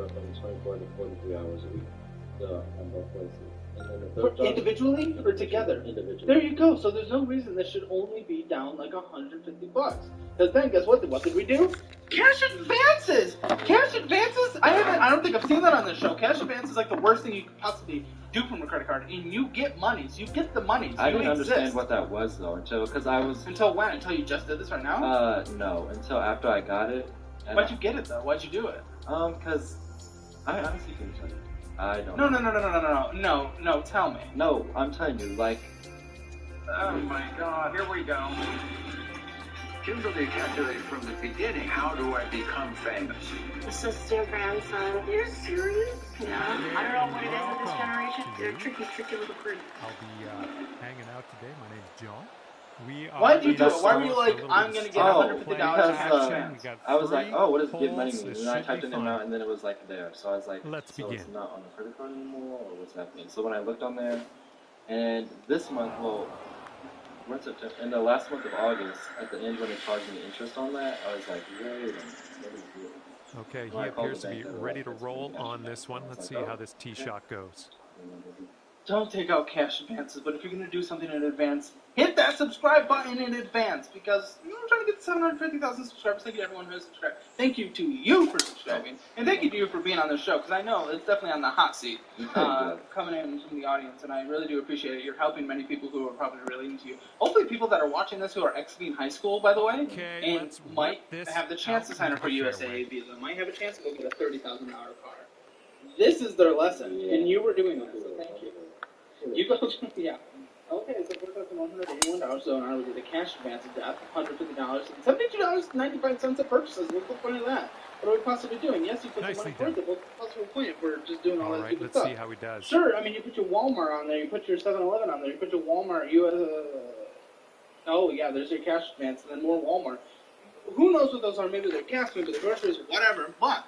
from 24 to 43 hours a week on both places. And then the third individually or together? Individually. There you go. So there's no reason this should only be down like $150. Because then, guess what? What did we do? Cash advances! Cash advances? I don't think I've seen that on this show. Cash advance is like the worst thing you could possibly do from a credit card. And you get monies. You get the monies. I didn't understand what that was, though, Until when? Until you just did this right now? No. Until after I got it. Why'd you get it, though? Why'd you do it? Because I honestly couldn't tell you. I don't know. No, tell me. No, I'm telling you, like... Oh my god, here we go. Kimberly calculated from the beginning, how do I become famous? Sister, grandson. You're serious? Yeah. I don't know what it is with this generation. They're tricky little creep. I'll be hanging out today. My name's John. Why'd you do it? Why were you like, I'm going to get $150 cash? I was like, oh, what does give money mean? And I typed in the amount, and then it was like there. So I was like, Let's begin. It's not on the credit card anymore, or what's happening? So when I looked on there, and this month, we're in September, in the last month of August, at the end when they charged me interest on that, I was like, wait a minute, what is this? Okay, he appears to be ready to roll on this one. Let's see how this tee shot goes. Don't take out cash advances, but if you're going to do something in advance, hit that subscribe button in advance, because we're trying to get 750,000 subscribers. Thank you to everyone who has subscribed. Thank you to you for subscribing, and thank you to you for being on the show, because I know it's definitely on the hot seat coming in from the audience, and I really do appreciate it. You're helping many people who are probably relating to you. Hopefully people that are watching this who are exiting high school, by the way, and might have the chance to sign up for USAA visa, might have a chance to go get a $30,000 car. This is their lesson, and you were doing that, so thank you. You go, yeah. Okay, so $4,181. So now we get a cash advance of that, $150 and $72.95 at purchases. What's the point of that? What are we possibly doing? Yes, you put the money towards it. What's the possible point if we're just doing all that stupid stuff? Let's see how he does. Sure, I mean, you put your Walmart on there, you put your 7-Eleven on there, you put your Walmart, oh, yeah, there's your cash advance, and then more Walmart. Who knows what those are? Maybe they're gas, maybe they're groceries, whatever, but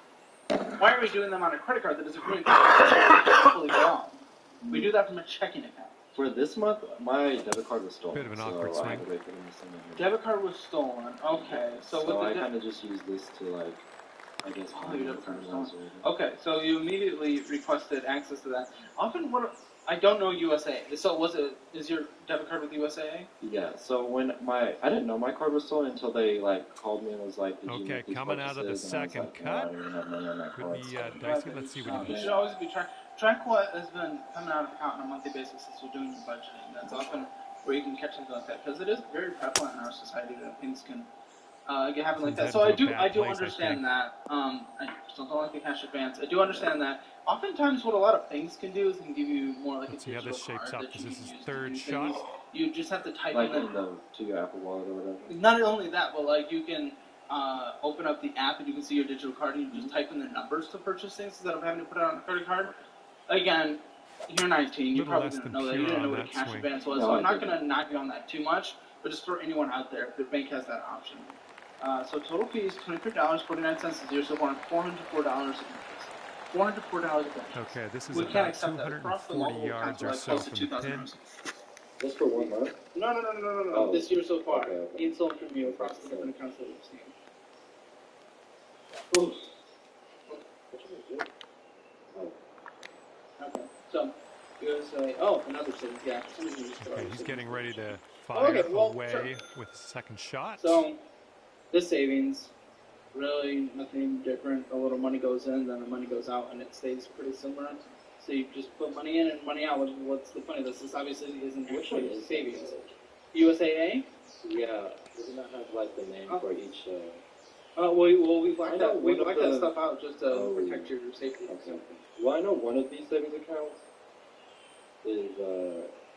why are we doing them on a credit card that is agreeing to fully wrong? We do that from a checking account. For this month, my debit card was stolen. Bit of an awkward swing. Debit card was stolen. Okay, so I kind of just used this to, like, I guess. Oh, your debit card was stolen. Okay, so you immediately requested access to that. Often, I don't know USAA. So is your debit card with USAA? Yeah. So when I didn't know my card was stolen until they called me and was like, did you make these coming out of the second cut. Could be dicey. Let's see what he does. You should always be track what has been coming out of account on a monthly basis since you're doing your budgeting. That's often where you can catch something like that, because it is very prevalent in our society that things can happen like that. So I do understand that. I still don't like the cash advance. I do understand that. Oftentimes, what a lot of things can do is can give you more like a digital this shapes card up. that This you is can his third use shot. You just have to type in to your Apple Wallet or whatever. Not only that, but like you can open up the app and you can see your digital card and you just type in the numbers to purchase things instead of having to put it on a credit card. Again, you're 19. You probably didn't know that. You didn't know what a cash advance was, so I'm not going to knock you on that too much. But just for anyone out there, the bank has that option. So total fees $23.49 is yours, so $404 $404 again. Okay, this is about 240 yards or so from the pin. Just for 1 month? No. Oh. This year so far. Okay. Installed from you across the different accounts that we've seen. Oof. Okay, so USA. Oh, another savings. Yeah. Okay, he's getting ready to fire away with a second shot. So this savings, really nothing different. A little money goes in, then the money goes out, and it stays pretty similar. So you just put money in and money out. What's the point of this? This obviously isn't actually savings. USAA? Yeah. Does it not have like the name for each? We blacked that stuff out just to protect your safety. Okay. Well, I know one of these savings accounts is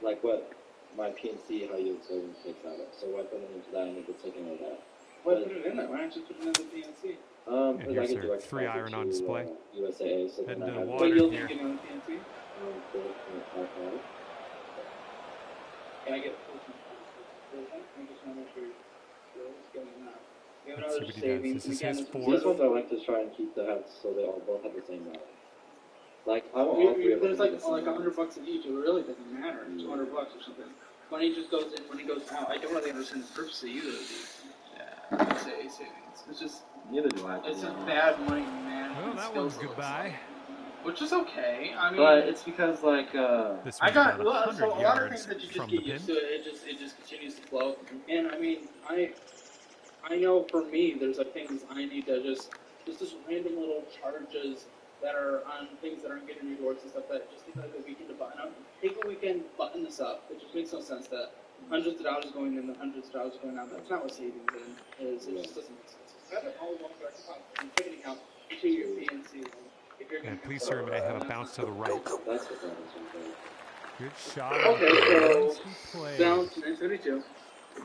like what my PNC, how your savings takes out of. So I put it into that and it gets taken out of that. Why put it in there? Why don't you put it in the PNC? And here's their 3-iron on display. USAA, so heading then to the I have water you'll here. be on the PNC? Can I get I just want to make sure you're getting that. We have Let's see another what he does. savings. This is his fourth. These ones I like to try and keep the heads so they all both have the same value. Like I want all three of them. There's like $100 in each. It really doesn't matter. $200 or something. Money just goes in, money goes out. I don't really understand the purpose of either of these. USAA savings. It's just neither do I. It's just bad money management. and that skills. one's goodbye. Which is okay. I mean, But it's because like This I one's got about so a 100 lot of things yards that you just from get the used pin. to. It just continues to flow. And I mean, I know for me, there's like things I need to just random little charges that are on things that aren't getting rewards and stuff that just take like a weekend to button up. Take a weekend, button this up. It just makes no sense that hundreds of dollars going in, the hundreds of dollars going out. That's not what savings is. It just doesn't make sense. So have it all one direct deposit and take an account to your PNC. If you're And please, sir, may have a bounce to the right. That's what that is. Good shot. Okay, so Nicely played. down to 932.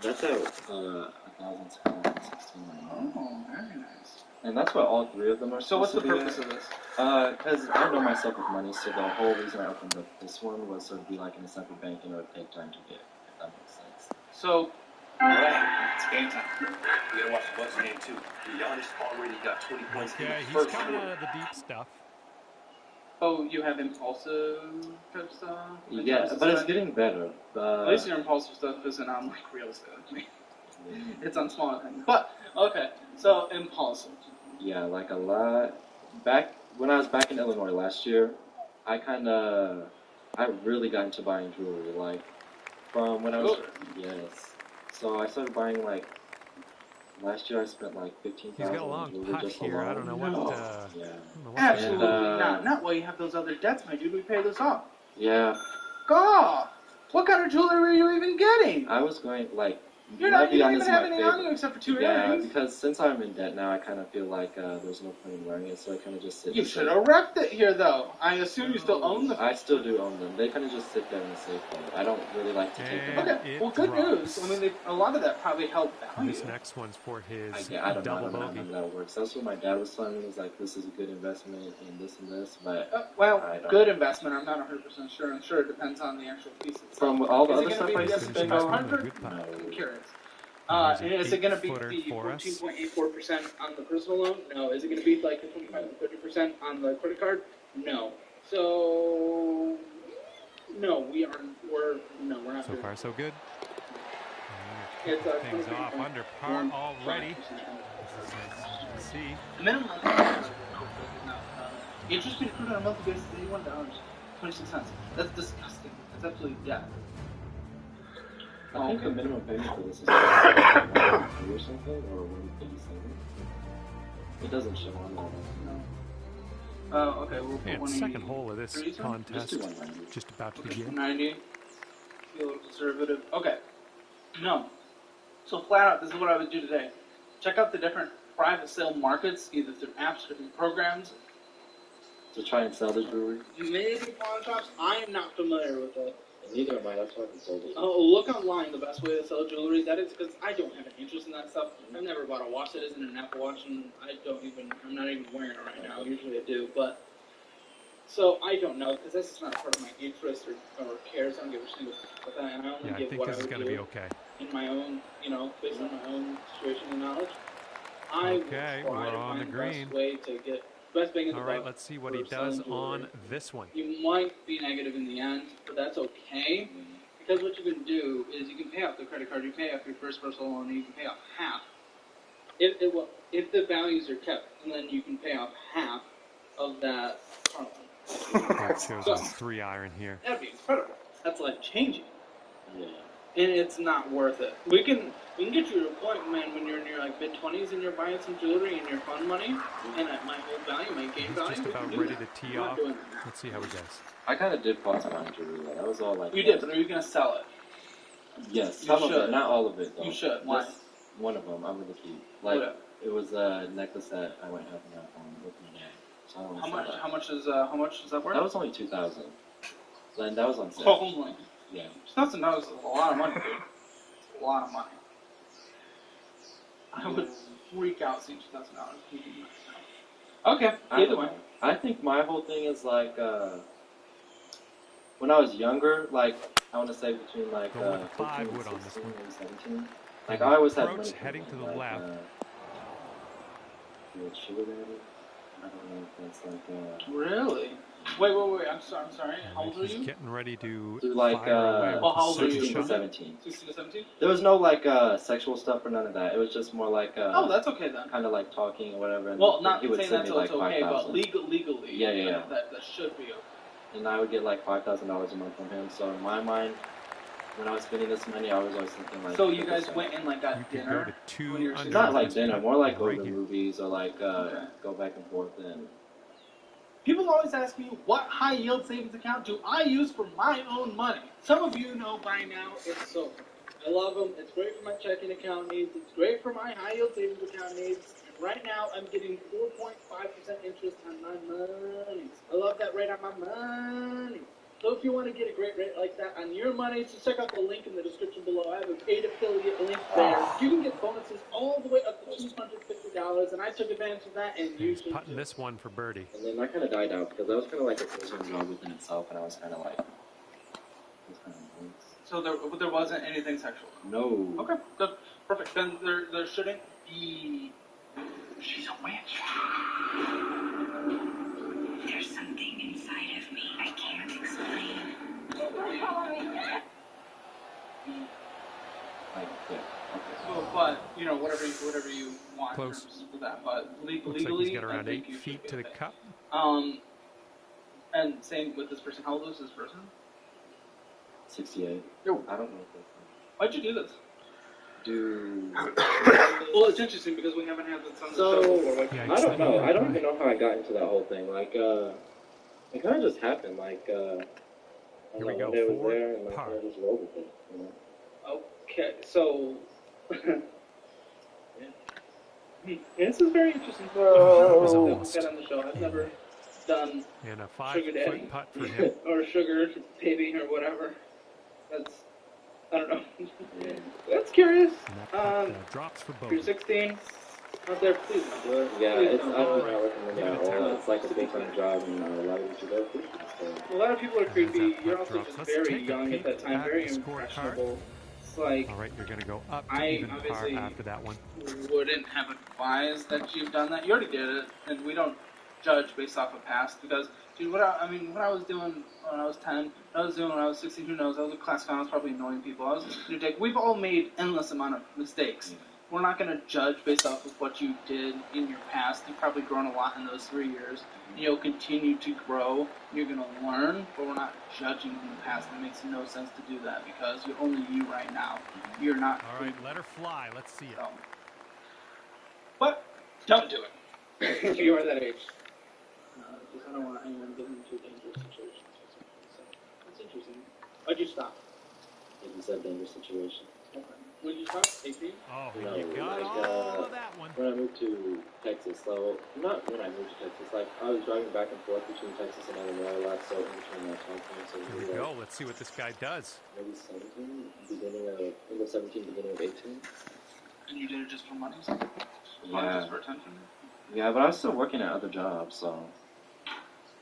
that's at 1,016. Oh, very nice. And that's what all three of them are. So what's the supposed purpose to of this? Because I know myself with money, so the whole reason I opened up this one was so to be like in a separate bank and it would take time to get, if that makes sense. So, Alright, it's game time. We gotta watch the Bucks game too. Giannis already got 20 points in Yeah, the he's first coming quarter. out of the deep stuff. oh, you have impulsive type stuff? Yeah, but it's getting better. At least your impulsive stuff isn't on like real estate. It's on smaller things. But okay, so impulsive. Yeah, like a lot. Back when I was back in Illinois last year, I really got into buying jewelry. Like from when I was yes. So I started buying like last year. I spent like $15,000. He's got a long jewelry putt just here. I don't know what. No. Yeah. I don't know what Absolutely And, not. Not while you have those other debts, my dude. We pay those off. Yeah, God, what kind of jewelry are you even getting? I was going like. You don't Navy even is have my anything on favorite. you except for two Yeah, earrings. because since I'm in debt now, I kind of feel like there's no point in wearing it, so I kind of just sit. You should have wrecked it here, though. I assume you still own the. I still do own them. They kind of just sit there in the safe point. I don't really like to take them out. Okay, It well, good drops. news. I mean, a lot of that probably held value. This next one's for his I don't double know bogey. how that works. That's what my dad was telling me. He was like, this is a good investment in this and this, but Well, I don't- good investment. I'm not 100% sure. I'm sure it depends on the actual piece itself. from all the Is it other gonna stuff be I the used to spend S&P on, 500? Good putt. I'm curious. There's And an is it going to be 8-footer the for us. 14.84% on the personal loan? No. Is it going to be like the 25 and 30% on the credit card? No. So, no, we're not So doing far, it. so good. It's Things off under par 23.15%. already. Let's see. The minimum interest being accrued on a monthly basis is $81.26. That's disgusting. That's absolutely death. I think the minimum payment for this is like $183 or something, or $187. It doesn't show on there. No. Okay, we'll put And 180. second hole of this Just contest, do 190. just about to Okay, begin. 90. Be a little conservative. Okay. No. So flat out, this is what I would do today. Check out the different private sale markets, either through apps or different programs. To try and sell the jewelry. Maybe pawn shops. I am not familiar with it. Neither am I. That's why I sold it. Oh, look online. The best way to sell jewelry. That is because I don't have an interest in that stuff. I've never bought a watch that isn't an Apple Watch, and I'm not even wearing it right now. Usually I do, but so I don't know because that's just not part of my interest or cares. I don't give a single about that, and I only Yeah, I give think what this I is would going to do be okay. in my own, based on my own situation and knowledge. I Okay, will try we're to on find the the best green. way to get best bang in the All right, buck. let's see what he for does selling jewelry. on this one. You might be negative in the end, but that's okay. Because what you can do is you can pay off the credit card, you pay off your first personal loan, and you can pay off half. If the values are kept, and then you can pay off half of that car loan. It shows us 3-iron here. That'd be incredible. That's life changing. Yeah. And it's not worth it. We can get you to a point, man, when you're in your like mid-20s and you're buying some jewelry and your fund money, and at my whole value, my game He's value. just we can about do ready that. to tee We're not off. doing that now. Let's see how he does. I kind of did pause buying jewelry. That was all like. You did, but are you gonna sell it? Yes, You some of should. it, not all of it though. You should. Why? Just one of them, I'm gonna keep. Like What? it was a necklace that I went half and half on with my dad. So I don't How wanna much? sell How much is that worth? that was only 2,000. And that was on sale. Holy. Yeah. $2,000 is a lot of money, dude. It's a lot of money. I would freak out seeing $2,000. Okay, either way. I think my whole thing is like when I was younger, like I want to say between like Go with 5 15 wood and on this 16 one. and 17. Like I always had Approach money heading to the like, left. Sugar daddy. I don't know if that's like Really? Wait. I'm sorry. How old are He's you? getting ready to Like, fire away with Well, the how old are you? second 16 to shot. 17. 16 to 17? There was no like sexual stuff or none of that. It was just more like Oh, that's okay then. kind of like talking or whatever. And Well, not he would saying send that's me like okay, but 5,000. legally, Yeah. That should be okay. And I would get like $5,000 a month from him. So in my mind, when I was spending this money, I was always thinking like. So you guys went and like got You could dinner? go to two when you were under Not like this dinner, cut more like go right to here. movies or like Okay. go back and forth and. People always ask me, what high yield savings account do I use for my own money? Some of you know by now it's so. I love them. It's great for my checking account needs. It's great for my high yield savings account needs. And right now I'm getting 4.5% interest on my money. I love that rate on my money. So if you want to get a great rate like that on your money, just check out the link in the description below. I have a paid affiliate link there. You can get bonuses all the way up to $250, and I took advantage of that, and you He's should putting too. this one for birdie. And then that kind of died out because that was kind of like a full-time job within itself, and I was kind of like. So there wasn't anything sexual? No. Okay, good. Perfect. Then there shouldn't be... She's a witch. There's something inside of me I can't explain. Like, yeah. Okay. So, but, you know, whatever you want Close. for that. But Looks legally, like he's got I around think 8 you should feet be to the okay. cup. And same with this person. How old is this person? 68. Yo. I don't know if that's Why'd you do this? do. Well, it's interesting because we haven't had this on the show before. Like, Yeah, I don't know. I don't even know how I got into that whole thing. Like, it kind of just happened. Like, I Here don't we know, go, one day I was forward, there and like, par. I just rolled with it. You know? Okay, so this is very interesting. That was That almost. we've had on the show. I've never done And a Sugar daddy. 5-foot putt for him. or sugar baby or whatever. That's I don't know. That's curious. And that putt drops for You're bogey. 16. Out there, please. Yeah, Please it's, don't. I don't know, recommend Yeah, it it's at all. hard. It's like a full-time job, and a lot of people go through it. So. A lot of people are And as creepy. that You're putt also drops, just let's very take a young at peek that time, at very the scorecard. impressionable. It's like All right, you're going to go up to I even par obviously after that one. wouldn't have advised that you've done that. You already did it, and we don't judge based off of past because, dude, what I was doing when I was 10, what I was doing when I was 16, who knows? I was a class clown, I was probably annoying people. I was just a dick. We've all made endless amount of mistakes. We're not going to judge based off of what you did in your past. You've probably grown a lot in those 3 years. And you'll continue to grow. You're going to learn, but we're not judging in the past. It makes no sense to do that because you're only you right now. You're not. All right, let her fly. Let's see it. So. But don't do it if you are that age. Because I don't want anyone getting into dangerous situations. So it's interesting. Why'd you stop? Like you said, dangerous situation. Okay. When did you stop? 18? Oh, No, you got like, all of that one. When I moved to Texas, so not when I moved to Texas, like I was driving back and forth between Texas and Illinois a lot, so in between that time frame, so Here maybe we like, go. Let's see what this guy does. maybe 17, end of 17, beginning of 18. And you did it just for money? Yeah. Just for attention? Yeah, but I was still working at other jobs, so.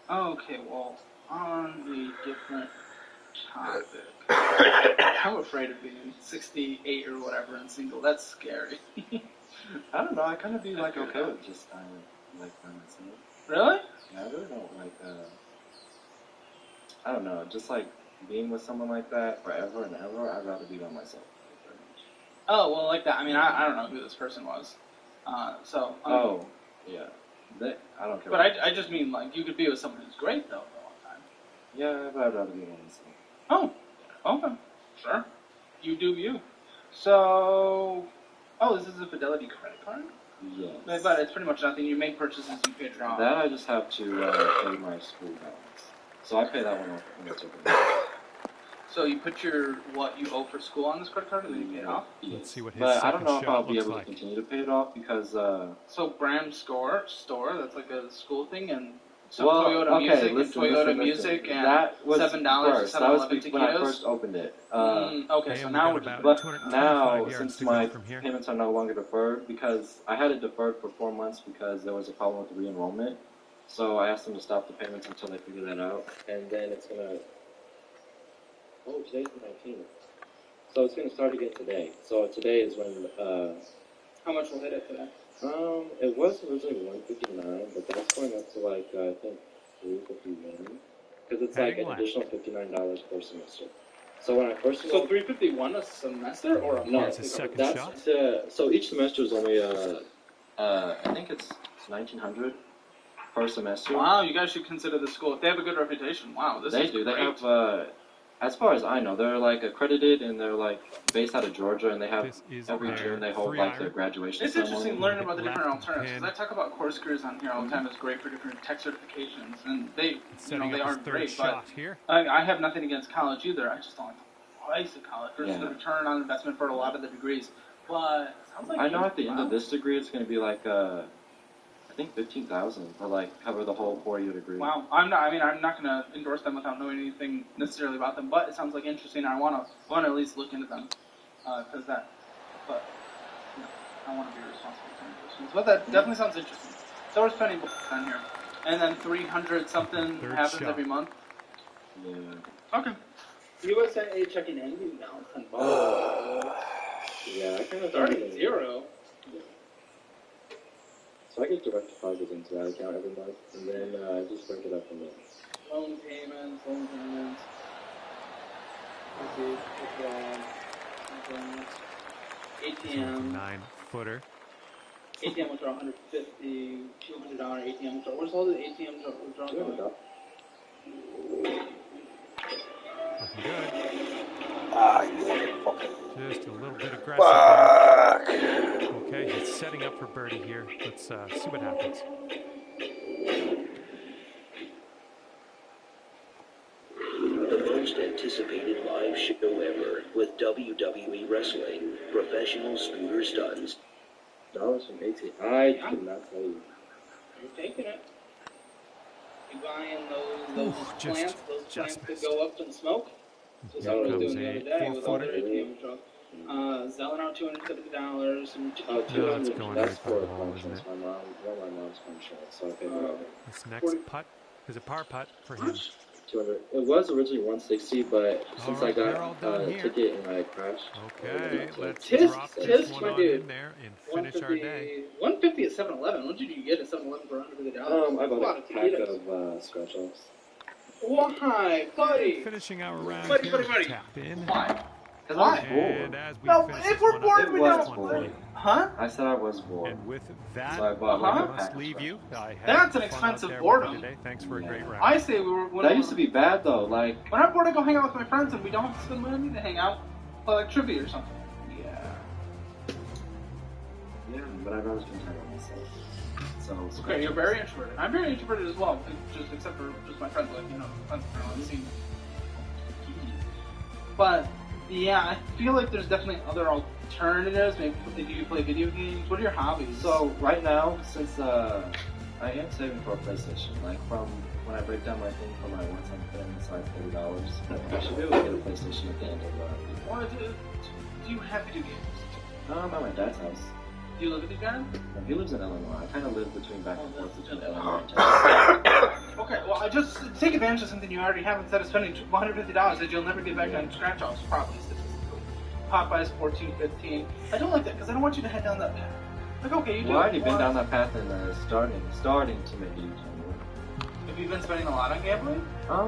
Oh, okay, well, on a different topic. I'm afraid of being 68 or whatever and single. That's scary. I don't know, I kind of be like okay with just kind of like by myself. Really? Yeah, I really don't like, I don't know, just like being with someone like that forever and ever, I'd rather be by myself. Oh, well, like that. I mean, I don't know who this person was. So. Oh, yeah. I don't care. But I just mean, like, you could be with someone who's great, though, for a long time. Yeah, but I'd rather be by myself. Oh, okay. Sure. You do you. So. Oh, this is a Fidelity credit card? Yes. But it's pretty much nothing. You make purchases, you pay it off. That I just have to pay my school balance. So I pay that one off when it's open. So you put what you owe for school on this credit card and then you pay it off? Let's see what his But I second don't know if I'll shot be looks able like. to continue to pay it off because So Brand Store, that's like a school thing, and some well, Toyota okay, Music listen, and Toyota listen. Music and that was $7 first. for That was 7-Eleven when I taquitos. first opened it. Okay, Hey, so we now got we're about But 225 now, yards since to go my from here. payments are no longer deferred, because I had it deferred for 4 months because there was a problem with the re-enrollment. So I asked them to stop the payments until they figure that out. And then it's gonna. Oh, today's the 19th. So it's gonna start again today. So today is when. How much will hit it today? It was originally 159, but that's going up to like I think $351 because it's like an additional $59 per semester. So when I first So $351 a semester or a no, month? It's a second that's shot. so each semester is only I think it's $1,900 per semester. Wow, you guys should consider the school if they have a good reputation. Wow, this They is do. great. They have, as far as I know, they're like accredited and they're like based out of Georgia, and they have This is every their June they hold 3 like iron. their graduation It's ceremony. interesting learning about the different Left alternatives. pin. 'Cause I talk about course careers on here all the time. It's great for different tech certifications, and they, Setting they up are his third great. shot But here. I have nothing against college either. I just don't like the price of college versus Yeah. the return on investment for a lot of the degrees. But it sounds like I know at the end wow. of this degree it's going to be like I think $15,000 to like cover the whole 4-year degree. Wow, I'm not going to endorse them without knowing anything necessarily about them. But it sounds like interesting. And I want to at least look into them because that. But you know, I want to be responsible for interesting. But that definitely sounds interesting. So we're spending on here, and then 300 something Third happens shot. every month. Yeah. Okay. USA checking in now. yeah, I kind of 30-0. So I get direct deposit into that account every month, and then I just break it up from there. Loan payments. Let's see. ATM. 9-footer. ATM withdraw $150, $200 ATM withdraw. Where's all the ATM withdrawals going? Looking good. Just a little bit aggressive. Okay, he's setting up for birdie here. Let's see what happens. The most anticipated live show ever with WWE Wrestling, professional scooter stunts. Dollars from AT. I could not tell you. You're taking it. You buying those plants? Those plants that go up in smoke? So that's what I was doing the other day with all their ATM withdrawals. Selling out $270 and That's for a car insurance. My mom's car insurance, so I paid that. This next putt is a par putt for him. 200. It was originally 160, but since I they're all got done a here. ticket and I crashed. Okay, let's Tisk, drop tisk, this one my on dude. in there and finish our day. 150 at 7-Eleven. What did you get at 7-Eleven for $150? I bought a pack of scratch offs. Why, buddy? Finishing our round Buddy. here, tap in. Why? Why? And as we No, finish if this we're one bored, up, we this don't- one for you. Huh? I said I was bored. And with that, So I bought like I a must pack of leave scratch. you. I had That's an fun out expensive there boredom. with you today. Thanks for a great round. I say when That used to be bad though. Like when I'm bored, I go hang out with my friends, and we don't have to spend money to hang out, play like trivia or something. yeah, but I'd rather spend time with myself. So Okay, you're very introverted. I'm very introverted as well, just except for just my friends, like friends that are on the scene. But yeah, I feel like there's definitely other alternatives. Maybe do you play video games? What are your hobbies? So right now, since I am saving for a PlayStation, like from when I break down my thing for my one-time thing, it's like $30. I should be able to get a PlayStation at the end of do you have video games? at my dad's house. Do you live with your dad? He lives in Illinois. I kind of live back and forth between Illinois and Texas. Okay, well, I just take advantage of something you already have instead of spending $150 that you'll never get back on scratch offs, probably statistically. Popeye's 14, 15. I don't like that because I don't want you to head down that path. Like, okay, you do. Well, I already been down that path and starting to make U-turn. Have you been spending a lot on gambling?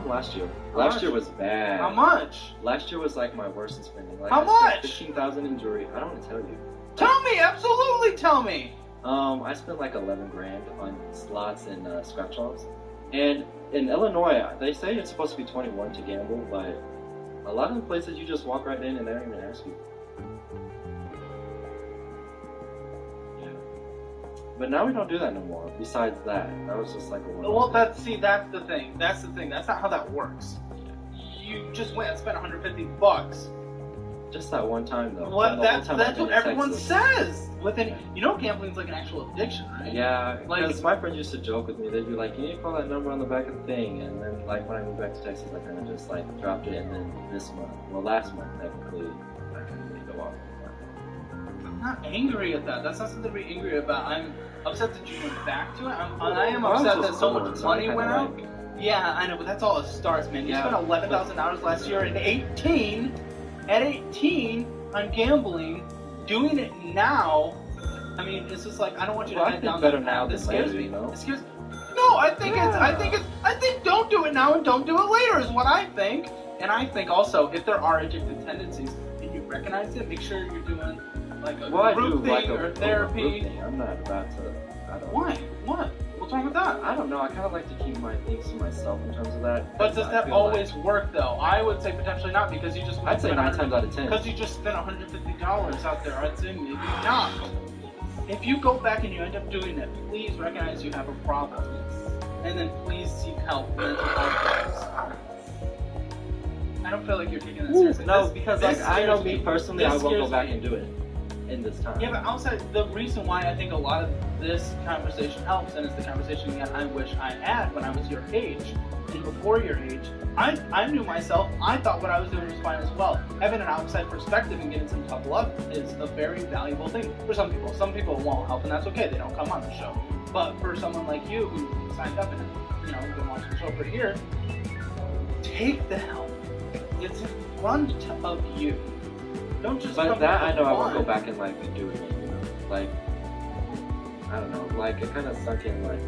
Last year. How Last much? year was bad. How much? Last year was like my worst in spending. Like, How I spent much? $15,000 in jewelry. I don't want to tell you. Tell me, absolutely tell me. I spent like $11,000 on slots and scratch offs. And in Illinois, they say it's supposed to be 21 to gamble, but a lot of the places you just walk right in and they don't even ask you. Yeah. But now we don't do that no more. Besides that was just like a one. Well, that's the thing. That's the thing. That's not how that works. You just went and spent $150. Just that one time though. What? That's what everyone Texas. says. Gambling's like an actual addiction, right? Yeah, because Like- my friends used to joke with me. They'd be like, "You need to call that number on the back of the thing." And then, like when I moved back to Texas, I kind of just like dropped it. And then last month technically, I couldn't really go off. I'm not angry at that. That's not something to be angry about. I'm upset that you went back to it. I am upset that so much money went out. Yeah, I know, but that's all it starts, man. You spent $11,000 last year at 18 on gambling. Doing it now, I mean, it's just like I don't want you to head down better that now path. This than scares later, me. you know? It scares. No, I think don't do it now and don't do it later is what I think. And I think also if there are addictive tendencies and you recognize it, make sure you're doing like a group thing or therapy. Group thing. I'm not about to. I don't. Why? What? What's wrong with that? I don't know. I kind of like to keep my things to myself in terms of that. But does that always work though? I would say potentially not because you just. I'd say 9 times out of 10. Because you just spent $150 out there. I'd say maybe not. If you go back and you end up doing it, please recognize you have a problem, and then please seek help. Mental health. I don't feel like you're taking this seriously. No, because like I know me personally, I won't go back and do it in this time. Yeah, but outside the reason why I think a lot of this conversation helps, and it's the conversation that I wish I had when I was your age and before your age. I knew myself. I thought what I was doing was fine as well. Having an outside perspective and getting some tough love is a very valuable thing for some people. Some people won't help, and that's okay. They don't come on the show. But for someone like you who signed up and been watching the show for a year, take the help. It's in front of you. Don't just. But that I know I won't go back and like do it. Like I don't know. Like it kind of sunk in like.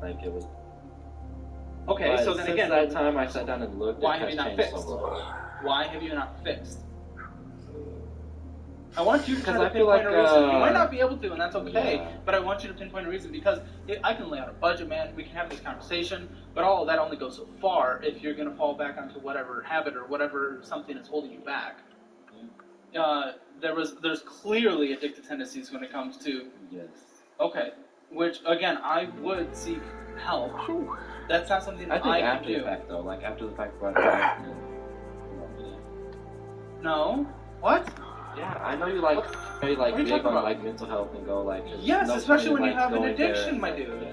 Like it was. Okay, But so then since again, that time I sat down and looked, why it have has you not changed fixed? so much. Why have you not fixed? I want you to try to I feel pinpoint like, a reason. You might not be able to, and that's okay. yeah. But I want you to pinpoint a reason because I can lay out a budget, man. We can have this conversation, but all of that only goes so far if you're going to fall back onto whatever habit or whatever something is holding you back. There's clearly addictive tendencies when it comes to. Yes. Okay, which again I would seek help. That's not something I that think I can after do. the fact though, like after the fact, brought it back. No. What? Yeah, I know you like What are you big talking on about? like mental health and go like. Yes, no especially point when in, you like, have an going there. addiction, my dude. Yeah.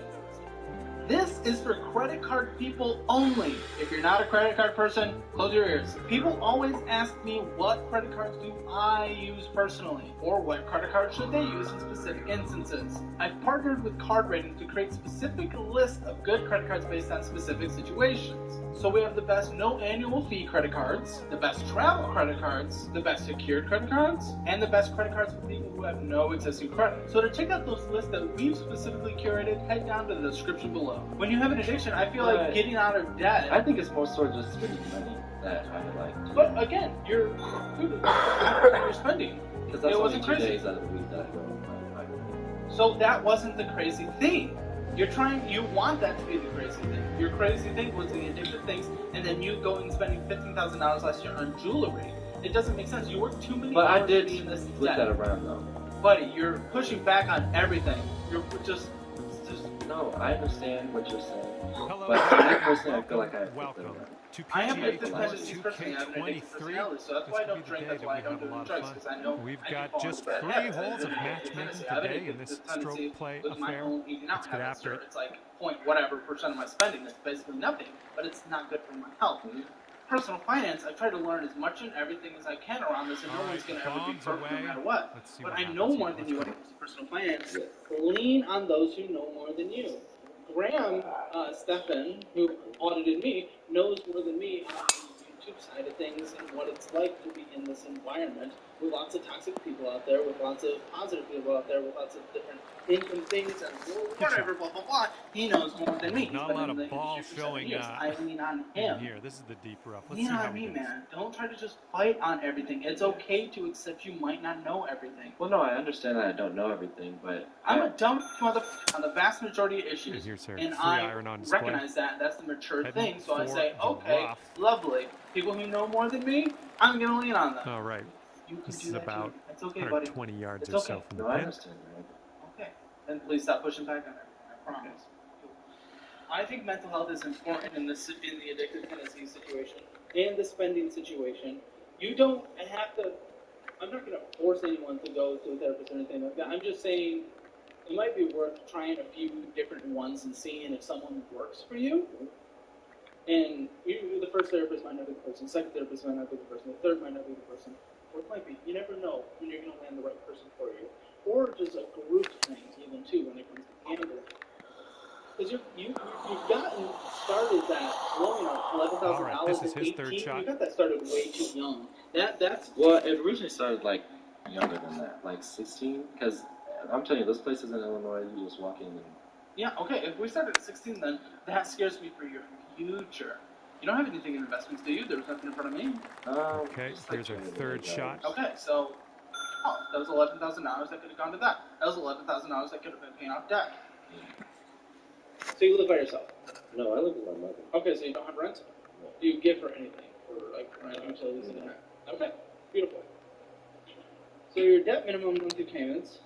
This is for credit card people only. If you're not a credit card person, close your ears. People always ask me what credit cards do I use personally, or what credit cards should they use in specific instances. I've partnered with Card Ratings to create specific lists of good credit cards based on specific situations. So we have the best no annual fee credit cards, the best travel credit cards, the best secured credit cards, and the best credit cards for people who have no existing credit. So to check out those lists that we've specifically curated, head down to the description below. When you have an addiction, I feel like getting out of debt. I think it's more sort of just spending money that I would like to. But again, you're spending. Because that's it only wasn't 2 crazy. days out of the week that I go on my So that wasn't the crazy thing. You want that to be the crazy thing. Your crazy thing was the addictive things, and then you going and spending $15,000 last year on jewelry. It doesn't make sense. You work too many But hours I did to be in this flip debt. that around though. Buddy, you're pushing back on everything. You're just No, I understand what you're saying. Hello, But I personally, I feel like I have welcome to I have PGA addictive Tour tendencies personally. I have an addictive 2K23. personality, so that's This why I could don't be the drink. day That's that why I we don't have do a lot of drugs fun. because I know We've I can got fall just into bad 3 habits. holes of I have an addictive matchmaking tendency. I have an today in addictive this tendency stroke play with my affair. own eating out Let's get habits. after it. It's like point whatever percent of my spending. It's basically nothing, but it's not good for my health. Personal finance, I try to learn as much and everything as I can around this, and no one's going to ever be bombs perfect away. no matter what. Let's see But what I happens know here. more than Let's you go. when it comes to personal finance. Lean on those who know more than you. Graham Stefan, who audited me, knows more than me on the YouTube side of things and what it's like to be in this environment with lots of toxic people out there, with lots of positive people out there, with lots of different income things and whatever, blah, blah, blah. He knows more than me. He's Not a been lot in the of ball industry for 7 showing years. I lean on in him. here. This is the deep rough. Let's Lean see how on he me, does. man. Don't try to just fight on everything. It's okay to accept you might not know everything. Well, no, I understand that I don't know everything, but I'm a dumb motherfucker on the vast majority of issues, Here's her and free I iron on display. recognize that. That's the mature Heading thing. So I for say, the okay, rough. lovely. People who know more than me, I'm gonna lean on them. All right. You can This do is that about too. It's okay, buddy. 120 yards It's or okay. so from the no, I pin. understand that. Okay. Then please stop pushing back on everything. I promise. I think mental health is important in the addictive tendency situation and the spending situation. You don't have to. I'm not going to force anyone to go to a therapist or anything like that. I'm just saying it might be worth trying a few different ones and seeing if someone works for you. And the first therapist might not be the person, the second therapist might not be the person, the third might not be the person, or it might be. You never know when you're going to land the right person for you. Or just a group thing, even too, when it comes to gambling. Because you've gotten started that blowing up $11,000 All right, this is at his 18. third shot. You got that started way too young. That's Well, it originally started like younger than that, like 16. Because I'm telling you, those places in Illinois, you just walk in and. yeah. Okay, if we started at 16, then that scares me for your future. You don't have anything in investments, do you? There's nothing in front of me. Okay, just like here's our $20 third shot. Okay, so that was $11,000 that could have gone to that. That was $11,000 that could have been paying off debt. So you live by yourself? No, I live with my mother. Okay, so you don't have rent? Do you give her anything for like rent, utilities, and that? Okay, beautiful. So your debt minimum monthly payments,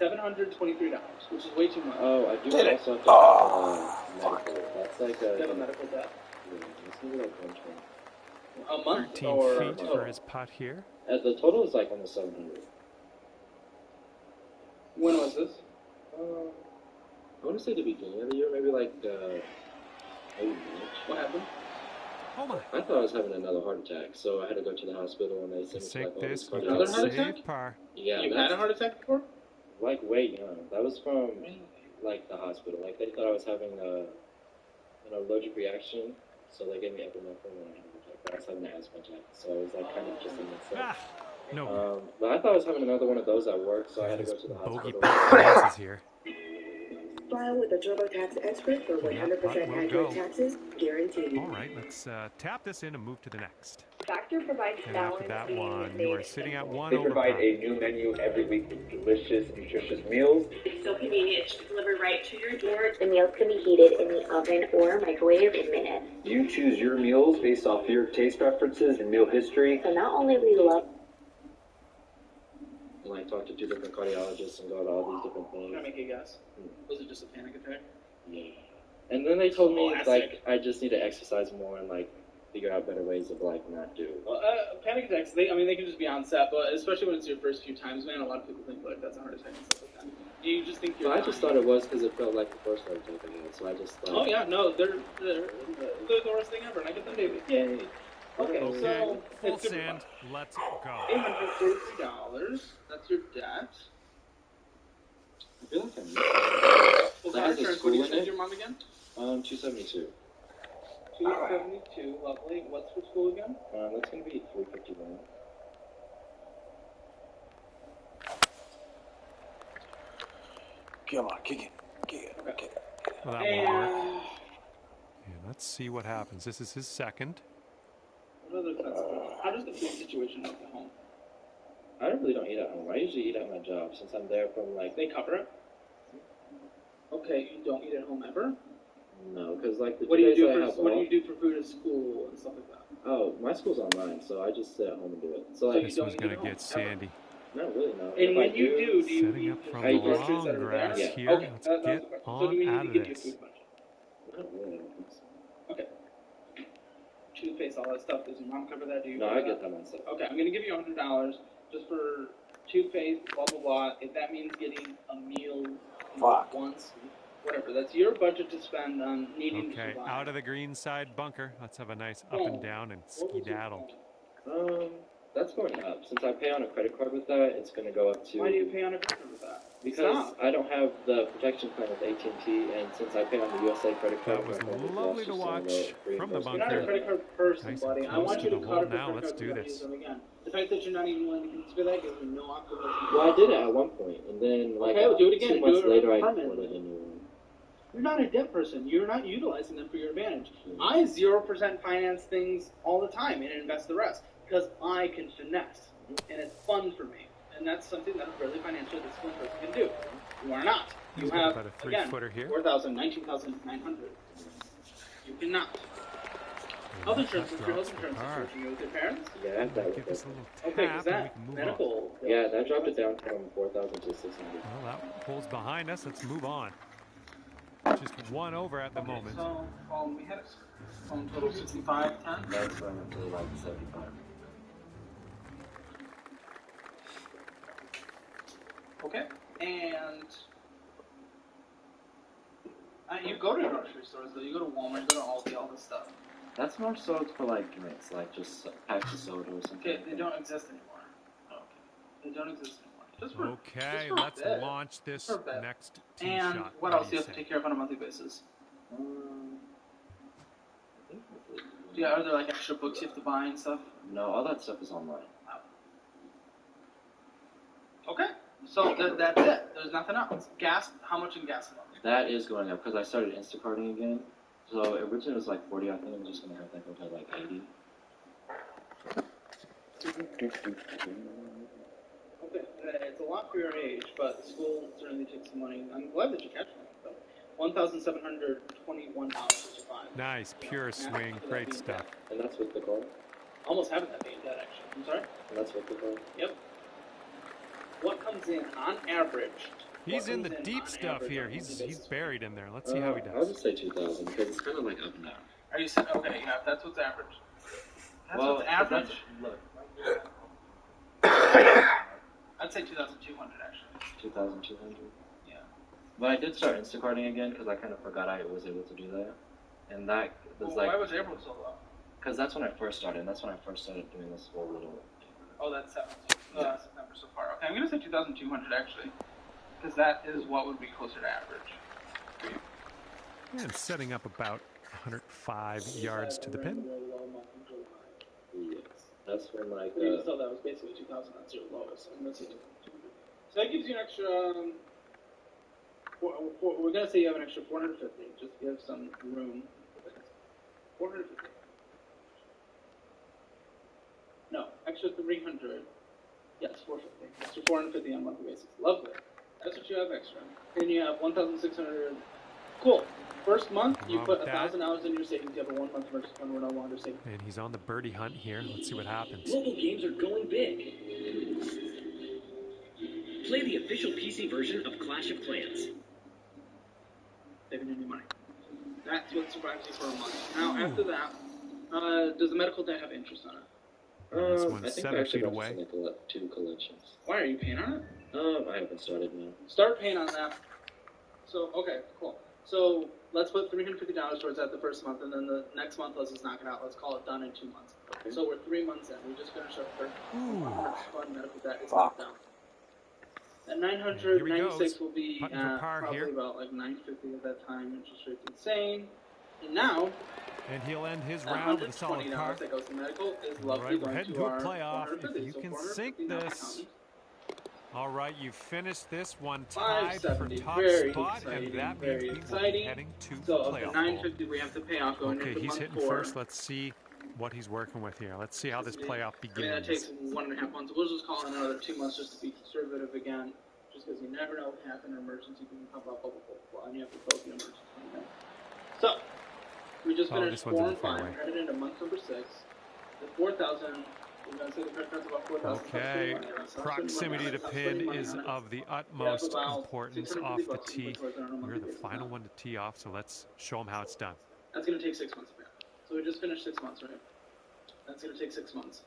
$723, which is way too much. Oh, I do also have to have medical. That's like You have a a medical debt? yeah, it's maybe like 120. A month 13 or feet total? for his putt here. The total is like almost 700. When was this? I want to say the beginning of the year, maybe like maybe March. What happened? Oh my. I thought I was having another heart attack, so I had to go to the hospital and they sent me to Sink like all this. these We Another can heart save attack? par. Yeah, You had a heart attack before? Like way young. That was from like the hospital. Like they thought I was having an allergic reaction, so they gave me epinephrine when I had an attack. But I was having an asthma attack, so I was like kind of just in this. Ah, No. But I thought I was having another one of those at work, so I had to His go to the bogey hospital. putt advances here. File with a TurboTax expert for And that putt 100% will accurate go. taxes, guaranteed. All right, let's tap this in and move to the next. Factor provides And after balance, that meaning one, it's you are made sitting at simple. 1 They over provide par. a new menu every week with delicious, nutritious meals. It's so convenient to deliver right to your door. The meals can be heated in the oven or microwave in minutes. You choose your meals based off your taste preferences and meal history. So not only we love. And I talked to 2 different cardiologists and got all these different things. Can I make a guess? Was it just a panic attack? Yeah. And then they told me, that's like, sick. I just need to exercise more and, like, figure out better ways of, like, not do. Well, panic attacks, they can just be onset, but especially when it's your first few times, man, a lot of people think, like, that's a heart attack and stuff like that. You just think you're But I just thought it was because it felt like the first heart attack I had, so I just thought... Oh, yeah, no, they're the worst thing ever, and I get them daily. Yay. Okay, Okay, so full it's good send. Let's go. $850. That's your debt. I feel like I'm... Well, That has a what school do you in send it? your mom again? 272. 272, lovely. What's for school again? That's going to be 351. Come on, kick it. Okay. Well, that won't work. And let's see what happens. This is his second. What other expenses? How does the food situation look at home? I really don't eat at home. I usually eat at my job since I'm there from, like... They cover it? Okay, you don't eat at home ever? No, because, like, the What do you days do I for have what do off- you do for food at school and stuff like that? Oh, my school's online, so I just sit at home and do it. So, like, This don't one's eat going at to home, get sandy. not really, no. And If when I you do you Setting eat up from I the eat groceries long that are grass there? Yeah. here. Okay, Let's that was get the question. So on do we need out to of give you a this. food budget? Not really, I don't think so. Okay. Toothpaste, all that stuff. Does your mom cover that? Do you? No, cover I get that myself. Okay, I'm gonna give you $100 just for toothpaste, blah blah blah. If that means getting a meal once, whatever. That's your budget to spend on needing to Okay, survive. out of the green side bunker. Let's have a nice up and down and What was your skedaddle. phone? That's going up. Since I pay on a credit card with that, it's going to go up to... Why do you pay on a credit card with that? Because Stop. I don't have the protection plan with AT&T, and since I pay on the USA credit card... That was my phone is lovely to just watch from the You're not a bunker. credit card person, Nice and buddy. I close want to you to the cut hole up your now. credit Let's cards do and never this. use them again. The fact that you're not even willing to consider that gives me no optimism. Well, I did it at one point, and then, like, Okay, well, do it again. 2 months Do it later, I permanently. ordered a new one. You're not a debt person. You're not utilizing them for your advantage. I 0% finance things all the time and invest the rest because I can finesse, and it's fun for me. And that's something that a really financially disciplined person can do. You are not. You He's got have, about a again, 3-footer here. 4,000, 19,900. You cannot. Health insurance, what's your health insurance situation? You're with your parents? Yeah, I have that Give with this a it. little Okay, tap because and we that can move on. medical... Yeah, that dropped it down from 4,000 to 600. Well, that hole's behind us. Let's move on. Just one over at the moment. So, we had a total 65, 10. That's going up to, like, 75. Okay, and you go to grocery stores though. You go to Walmart, you go to Aldi, all this stuff. That's more so for like drinks, like just packs of soda or something. Okay, they don't exist anymore. Okay, they don't exist anymore. Just for, Okay, just for a let's bit. launch this For a bit. next tee And shot. what do else do you have to say? take care of on a monthly basis? I think that's it. Yeah, are there like extra books you have to buy and stuff? No, all that stuff is online. Okay, so that's it. There's nothing else. Gas, how much in gas a month? That is going up because I started Instacarting again. So originally it was like 40. I think I'm just gonna have that go to like 80. Okay, it's a lot for your age, but school certainly takes some money. I'm glad that you catch it, though. $1,721 to survive. Nice, pure swing, great stuff. And that's with the car? Almost having that being dead, actually. I'm sorry? And that's with the car? Yep. What comes in on average? He's in the deep stuff here. He's buried in there. Let's see how he I'll does. just say 2,000 because it's kind of like up and down. Are you saying, okay, yeah, that's what's average. That's Well, what's average? Look, I'd say 2,200, actually. 2,200. Yeah. But I did start Instacarting again because I kind of forgot I was able to do that. And that was Well, like... why was April so low? Because that's when I first started, and that's when I first started doing this whole little... Oh, that's September so far. Okay, I'm going to say 2,200, actually. Because that is what would be closer to average. And setting up about 105 yards to the pin. Yes. That's when like. You can tell that was basically 2,000. That's your lowest. I'm gonna say 200. So that gives you an extra. We're gonna say you have an extra 450, just to give some room. 450. No, extra 300. Yes, 450. Extra 450 on a monthly basis. Lovely. That's what you have extra. Then you have 1,600. Cool. First month, you put $1,000 in your savings. You have a 1 month emergency fund. We're no longer saving. And he's on the birdie hunt here. Let's see what happens. Mobile games are going big. Play the official PC version of Clash of Clans. Saving any money. That's what survives you for a month. Now, after that, does the medical debt have interest on it? This one's I think 7 I actually feet got away. like 2 collections. Why are you paying on it? I haven't started now. Start paying on that. So, okay, cool. So, let's put $350 towards that the first month, and then the next month, let's just knock it out. Let's call it done in 2 months. Okay. So, we're 3 months in. We just finished our first fund medical debt. It's Fuck. knocked down. At 996 will be Putting for par probably here. about like 950 at that time. Interest rate's insane. And now, And he'll end his round with a solid $120 par. that goes to medical is All lovely right, we're going heading to to a our playoff. 450. If you So can 450 sink now this. counting. All right, you finished this one tied for 570, top very spot, exciting, and that very means we will be exciting. heading to So the of the playoff 950 we have to pay off bowl. going Okay, into he's month hitting 4. first. Let's see what he's working with here. Let's see how this playoff I mean, that begins. takes 1.5 months. We'll just call it another 2 months just to be conservative again, just because you never know what can happen in an emergency. You can pop up, and you have to close the emergency. Okay. So, we just finished 4 and 5. We're headed into month number 6. The 4,000, we're going to say the credit card's about 4,000. Okay, proximity to pin is of the utmost importance off the tee. We're the final one to tee off, so let's show him how it's done. That's going to take 6 months, man. So we just finished 6 months, right? That's going to take 6 months.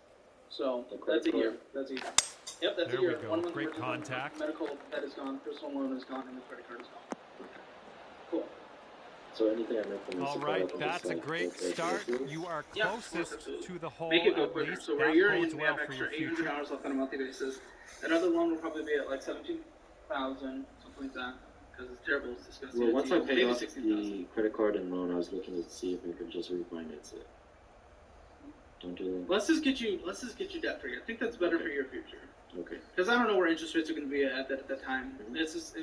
So that's a year. That's a year. Yep, that's a year. 1 month Great contact. Medical debt is gone. Personal loan is gone, and the credit card is gone. Cool. So anything I make from this. All right, that's a great start. You are closest to the hole. Make it go at quicker. least. So That we're a year bodes in, we well have for extra your future. $800 left on a monthly basis. Another loan will probably be at like 17,000, something like that, because it's terrible. It's just Well, once I maybe paid off 16,000. the credit card and loan, I was looking to see if I could just refinance it. Don't do that. Let's just get you debt free. I think that's better for your future. Okay. Because I don't know where interest rates are going to be at that time. It's just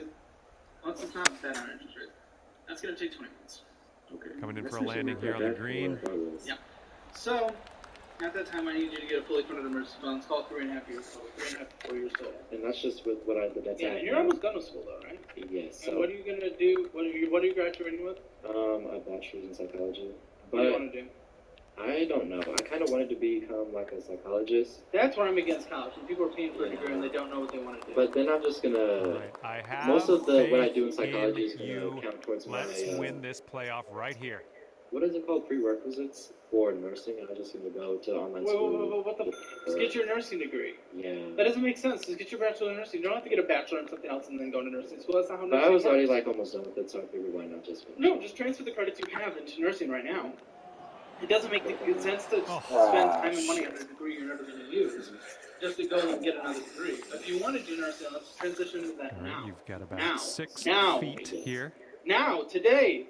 once it's not bad on interest rates, that's going to take 20 months. Okay. Coming in for a landing here on the green. Yeah. So at that time, I need you to get a fully funded emergency fund. It's called 3.5 years total. 3.5 to 4 years total. And that's just with what I did. That's Yeah, and you're almost done with school though, right? Yes. And what are you going to do? What are you graduating with? A bachelor's in psychology. What do you But want to do? I don't know. I kind of wanted to become like a psychologist. That's where I'm against college. When people are paying for a degree and they don't know what they want to do. But then I'm just gonna. I have Most of the what I do in faith psychology is in gonna you. count towards my. Let's win this playoff right here. What is it called? Prerequisites for nursing. I'm just gonna go to online school. Wait, what the? Just get your nursing degree. Yeah. That doesn't make sense. Just get your bachelor in nursing. You don't have to get a bachelor in something else and then go to nursing school. That's not how nursing But I was works. already like almost done with it, so I figured why not just finish. No, just transfer the credits you have into nursing right now. It doesn't make good sense to spend time and money on a degree you're never going to use just to go and get another degree. If you want to do nursing, let's transition into that now. You've got about now. 6 now. feet here. Now, today.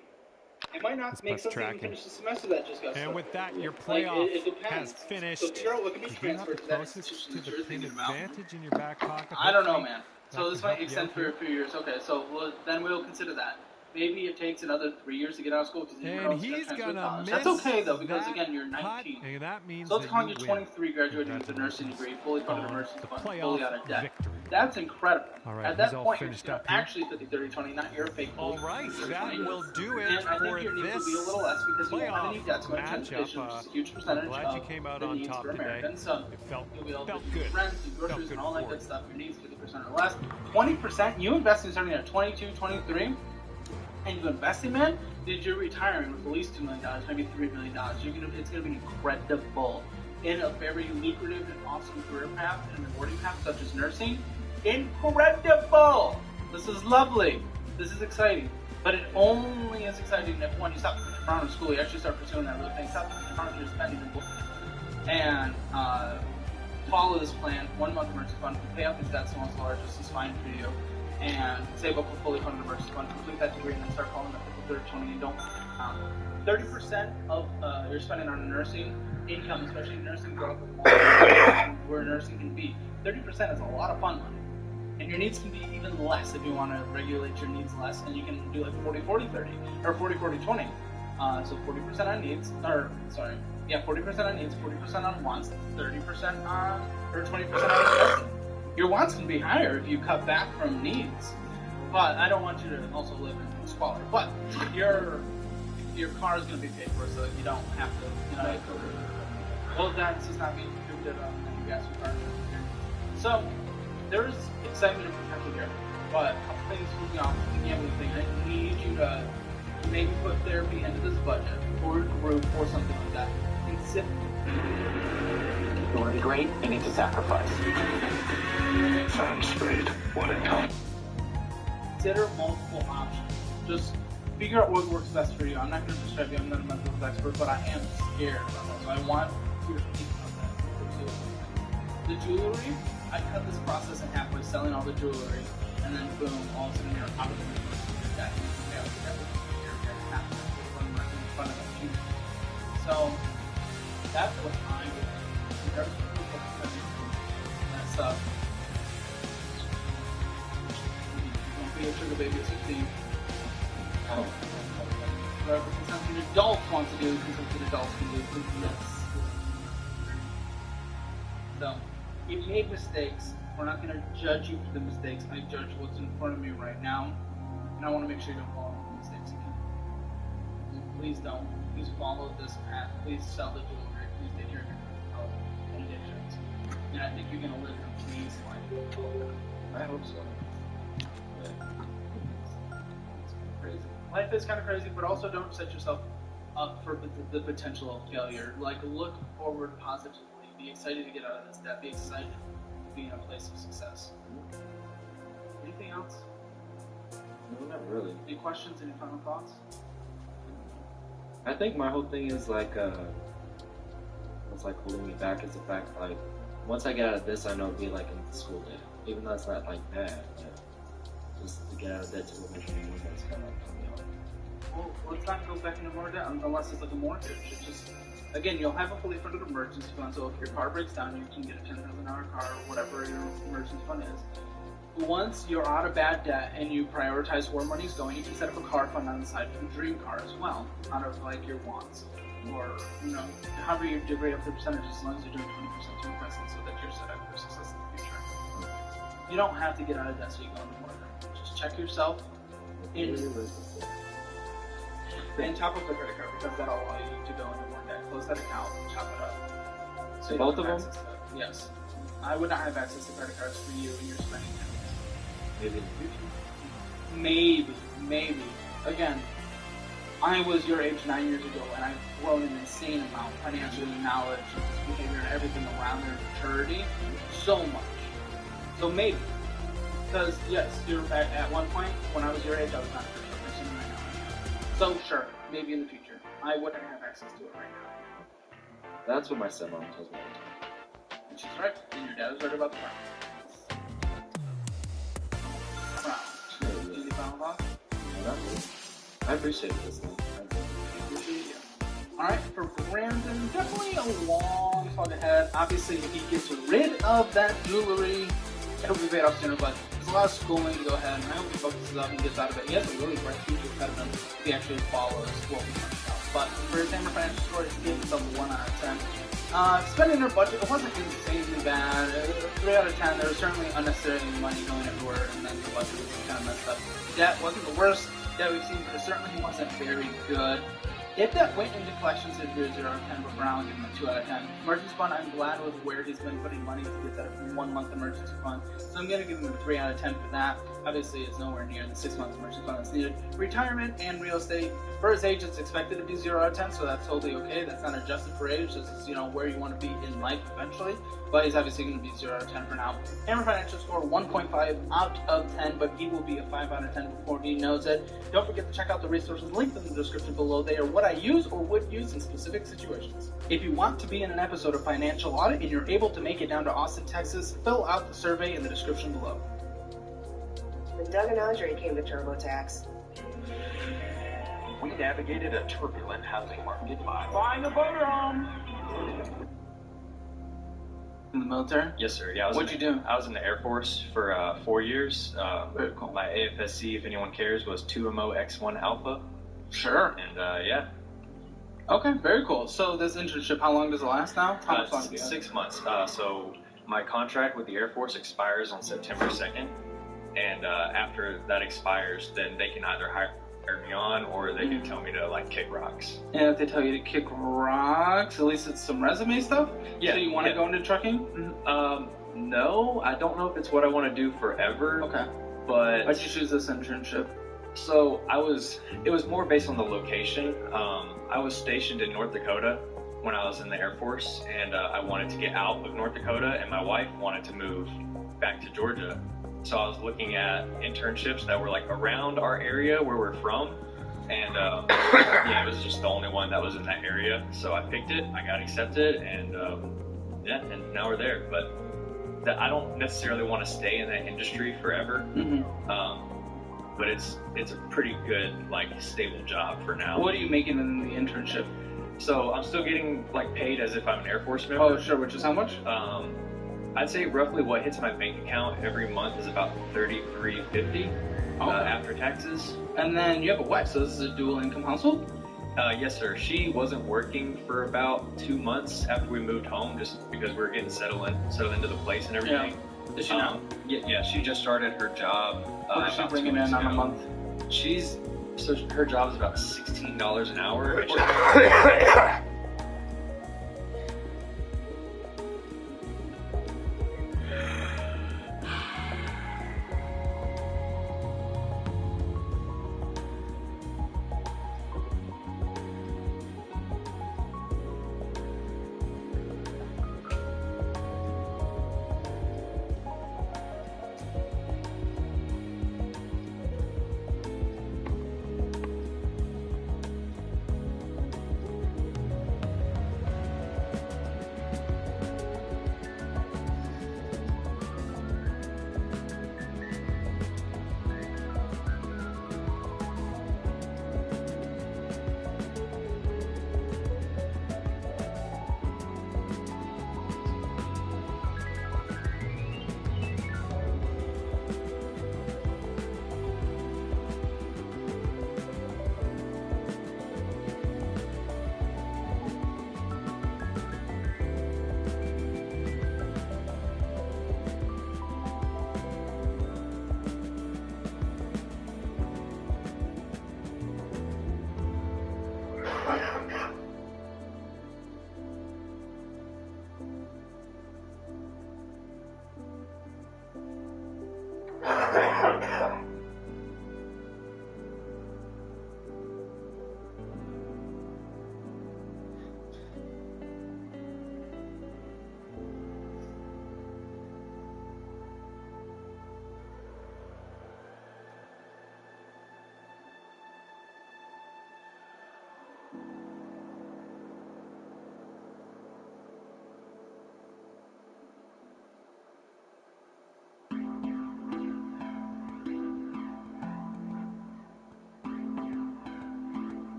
It might not This make putt's sense to even tracking. finish the semester that just got started. And with that, your Like, playoff it depends. has finished. So Carol, look at me You do have transfer the to that closest institution to that the you're pin thinking about. advantage in your back pocket. I don't know, Hopefully man. that So this can might help you extend out for here. a few years. Okay, so then we'll consider that. Maybe it takes another 3 years to get out of school because you're And he's gonna miss That's okay though because that again you're putt, 19. and that means So let's that call you you win. 23, graduating with a nursing degree, fully funded on emergency the fund, playoff fully out of debt. victory. That's incredible. All right, At he's that all point, you're finished up here. actually 50-30-20, not your fake. All right, that will do it and I think for your needs this will be a little less because you won't have any playoff debts going to transportation, which is a huge percentage I'm glad of you came out the on needs top for today. Americans. So It felt you'll be able to good. rent, do Felt groceries, good and all that for good you. stuff. Your needs 50% or less. 20%. You invest in starting at 22, 23. And you investing, man, dude, you're retiring with at least $2 million, maybe $3 million. It's gonna be incredible in a very lucrative and awesome career path and rewarding path such as nursing. Incredible! This is lovely. This is exciting. But it only is exciting if when you stop around in school, you actually start pursuing that real thing. Stop around your spending and booking. And follow this plan. 1 month emergency fund. Pay off these debts once large. This is fine for you. and save up a fully funded emergency fund, complete that degree, and then start calling that 30/20 and don't 30% of your spending on nursing income, especially nursing growth, where nursing can be. 30% is a lot of fun money. And your needs can be even less if you want to regulate your needs less, and you can do like 40/40/30 or 40/40/20. So 40% on needs, 40% on needs, 40% on wants, 30% on, or 20% on investing. Your wants can be higher if you cut back from needs, but I don't want you to also live in squalor. But your car is going to be paid for, so you don't have to. Well, that's just not being contributed on your gas car. So there's excitement and potential here, but a couple things moving on from the gambling thing. I need you to maybe put therapy into this budget, or a group, or something like that. Consider. You want to be great, you need to sacrifice. Sounds great. What a time. Consider multiple options. Just figure out what works best for you. I'm not going to prescribe you. I'm not a mental health expert, but I am scared about that. So I want you to think about that. The jewelry, I cut this process in half by selling all the jewelry, and then boom, all of a sudden you're out of the money. So that's what I would do. That's don't be a sugar baby at 16. Whatever consumption adults want to do, consumption adults can do. Yes. So, you've made mistakes. We're not going to judge you for the mistakes. I judge what's in front of me right now, and I want to make sure you don't fall into mistakes again. Please don't. Please follow this path. Please sell the jewelry. Please take care of your health and addictions. And I think you're going to live a pleased life. I hope so. Yeah. It's crazy. Life is kind of crazy, but also don't set yourself up for the potential of failure. Like, look forward positively. Be excited to get out of this debt. Be excited to be in a place of success. Anything else? No, not really. Any questions? Any final thoughts? I think my whole thing is like, what's like holding me back is the fact like, once I get out of this, I know it'll be like in school day. Even though it's not like bad, just to get out of debt to make sure that's kind of coming out. Well, let's not go back into more debt unless it's like a mortgage. It's just, again, you'll have a fully funded emergency fund, so if your car breaks down, you can get a $10,000 car or whatever your emergency fund is. Once you're out of bad debt and you prioritize where money's going, you can set up a car fund on the side for the dream car as well, out of like your wants. Or, however you divvy up the percentages, as long as you're doing 20% to investment so that you're set up for success in the future. You don't have to get out of debt so you go into more debt. Just check yourself in and top up the credit card, because that'll allow you to go into more debt. Close that account, chop it up. So both of them? Yes. I would not have access to credit cards for you and you're spending $10. Maybe in the future? Maybe. Again, I was your age 9 years ago, and I've grown an insane amount financially, knowledge, behavior, and everything around their maturity. So much. So maybe. Because, yes, you're at one point, when I was your age, I was not a crypto person, and I know I am. So, sure, maybe in the future. I wouldn't have access to it right now. That's what my stepmom tells me all the time. And she's right, and your dad is right about the farm. Any final thoughts? I appreciate this thing. Alright, for Brandon, definitely a long slog ahead. Obviously, if he gets rid of that jewelry, it'll be paid off sooner, but there's a lot of schooling to go ahead, and I hope he focuses up and gets out of it. He has a really bright future ahead of him if he actually follows what we talked about. But for his Hammer Financial Score, he gave himself a 1 out of 10. Spending their budget, it wasn't insanely bad. 3 out of 10. There was certainly unnecessary money going everywhere, and then the budget was kind of messed up. Debt wasn't the worst debt we've seen, but it certainly wasn't very good. If that went into collections, it'd be a 0 out of 10, but Brown gave him a 2 out of 10. Emergency fund, I'm glad with where he's been putting money to get that 1 month emergency fund, so I'm going to give him a 3 out of 10 for that. Obviously, it's nowhere near the 6 month emergency fund that's needed. Retirement and real estate, for his age, it's expected to be 0 out of 10, so that's totally okay. That's not adjusted for age. This is, where you want to be in life eventually. But he's obviously going to be 0 out of 10 for now. Hammer Financial Score, 1.5 out of 10, but he will be a 5 out of 10 before he knows it. Don't forget to check out the resources linked in the description below. They are what I use or would use in specific situations. If you want to be in an episode of Financial Audit and you're able to make it down to Austin, Texas, fill out the survey in the description below. When Doug and Andre came to TurboTax. We navigated a turbulent housing market by Flying a boater home. In the military? Yes, sir. Yeah. What'd you do? I was in the Air Force for 4 years. Very cool. My AFSC, if anyone cares, was 2MO-X1 Alpha. Sure. And yeah. Okay, very cool. So this internship, how long does it last now? How much longer do you have? 6 months. So my contract with the Air Force expires on September 2nd. And after that expires, then they can either hire me on or they can tell me to like kick rocks. And if they tell you to kick rocks, at least it's some resume stuff? Yeah. So you want to go into trucking? No, I don't know if it's what I want to do forever. Okay. But why'd you choose this internship? So it was more based on the location. I was stationed in North Dakota when I was in the Air Force, and I wanted to get out of North Dakota, and my wife wanted to move back to Georgia. So I was looking at internships that were like around our area where we're from, and yeah, it was just the only one that was in that area. So I picked it, I got accepted, and yeah, and now we're there. But I don't necessarily want to stay in that industry forever. But it's a pretty good, like, stable job for now. What are you making in the internship? So I'm still getting like paid as if I'm an Air Force member. Oh, sure. Which is how much? I'd say roughly what hits my bank account every month is about $33.50 after taxes. And then you have a wife, so this is a dual income household? Yes, sir. She wasn't working for about 2 months after we moved home, just because we were getting settled into the place and everything. Yeah. Is she now? Yeah, she just started her job. What is she bringing in on a month? So her job is about $16 an hour.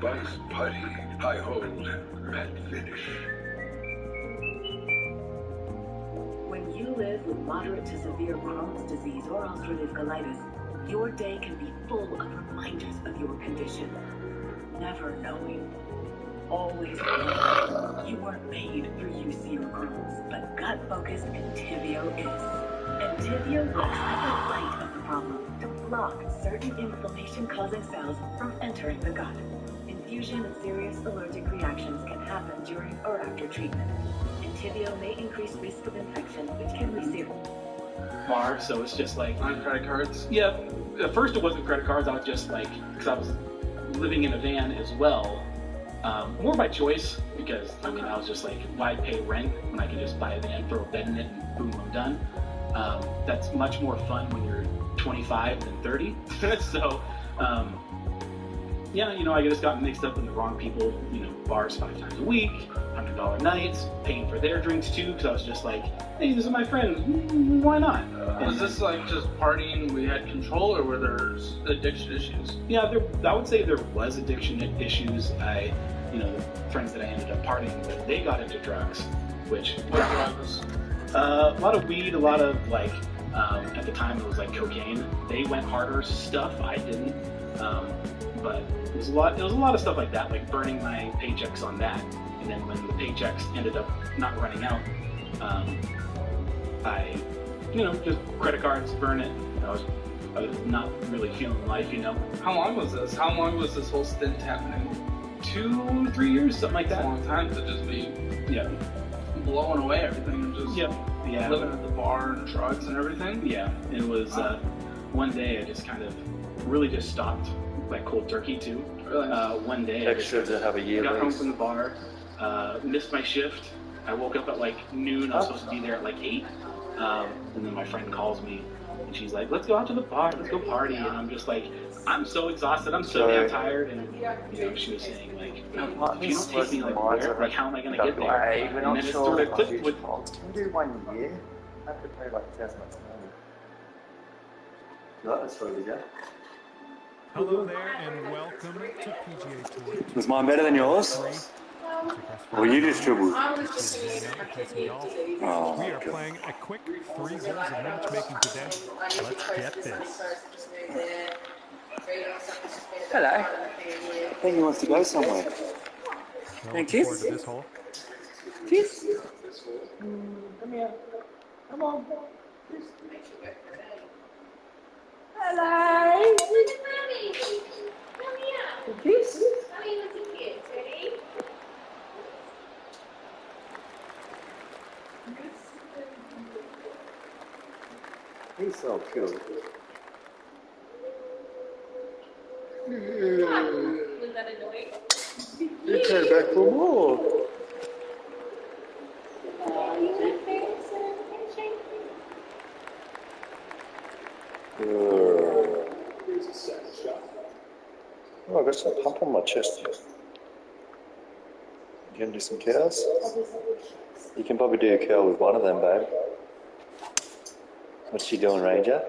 Spice, putty, high hold, matte finish. When you live with moderate to severe Crohn's disease or ulcerative colitis, your day can be full of reminders of your condition. Never knowing. Always knowing. You weren't made for UC or Crohn's, but gut-focused Entyvio is. Entyvio looks at the light of the problem to block certain inflammation-causing cells from entering the gut. Infusion and serious allergic reactions can happen during or after treatment. Entyvio may increase risk of infection, which can be serious. So it's just like on credit cards. Yeah, at first it wasn't credit cards. I was just like, because I was living in a van as well, more by choice. Because I mean, I was just like, why pay rent when I can just buy a van, throw a bed in it, and boom, I'm done. That's much more fun when you're 25 than 30. So, yeah, you know, I just got mixed up in the wrong people. You know, bars 5 times a week, $100 nights, paying for their drinks too, because I was just like, hey, this is my friend, why not? Was this like just partying, we had control, or were there addiction issues? Yeah, I would say there was addiction issues. You know, the friends that I ended up partying with, they got into drugs, which... What drugs? A lot of weed, a lot of like, at the time it was like cocaine. They went harder stuff, I didn't. But it was a lot of stuff like that, like burning my paychecks on that. And then when the paychecks ended up not running out, I, you know, just credit cards, burn it. I was not really feeling life, you know. How long was this? How long was this whole stint happening? 2, 3 years, something like that. That's a long time to just be blowing away everything and just living at the bar and drugs and everything. Yeah, it was one day I just kind of really just stopped like cold turkey too. Really? One day Extra to have a year. Got home from the bar, missed my shift. I woke up at like noon. I was supposed to be there at like 8. And then my friend calls me and she's like, let's go out to the bar, let's go party. And I'm just like, I'm so exhausted, I'm so damn tired. And you know, she was saying like, if you don't take me like where, like how am I gonna get there? And then it sort of clicked with. Can we do 1 year? I have to pay like 1,000 months money. That was really good. Hello there and welcome to PGA Tour. Was mine better than yours? Well, you just dribbled. We are playing a quick 3 holes of matchmaking today. Let's get this. Hello. I think he wants to go somewhere. Thank you. This hole. Kiss. Come here. Come on. Hello. Kiss. He's so cute. Was that annoying? You came back for more. Here's a second shot. Oh, I got some pump on my chest. You gonna do some curls? You can probably do a curl with one of them, babe. What's she doing, Ranger?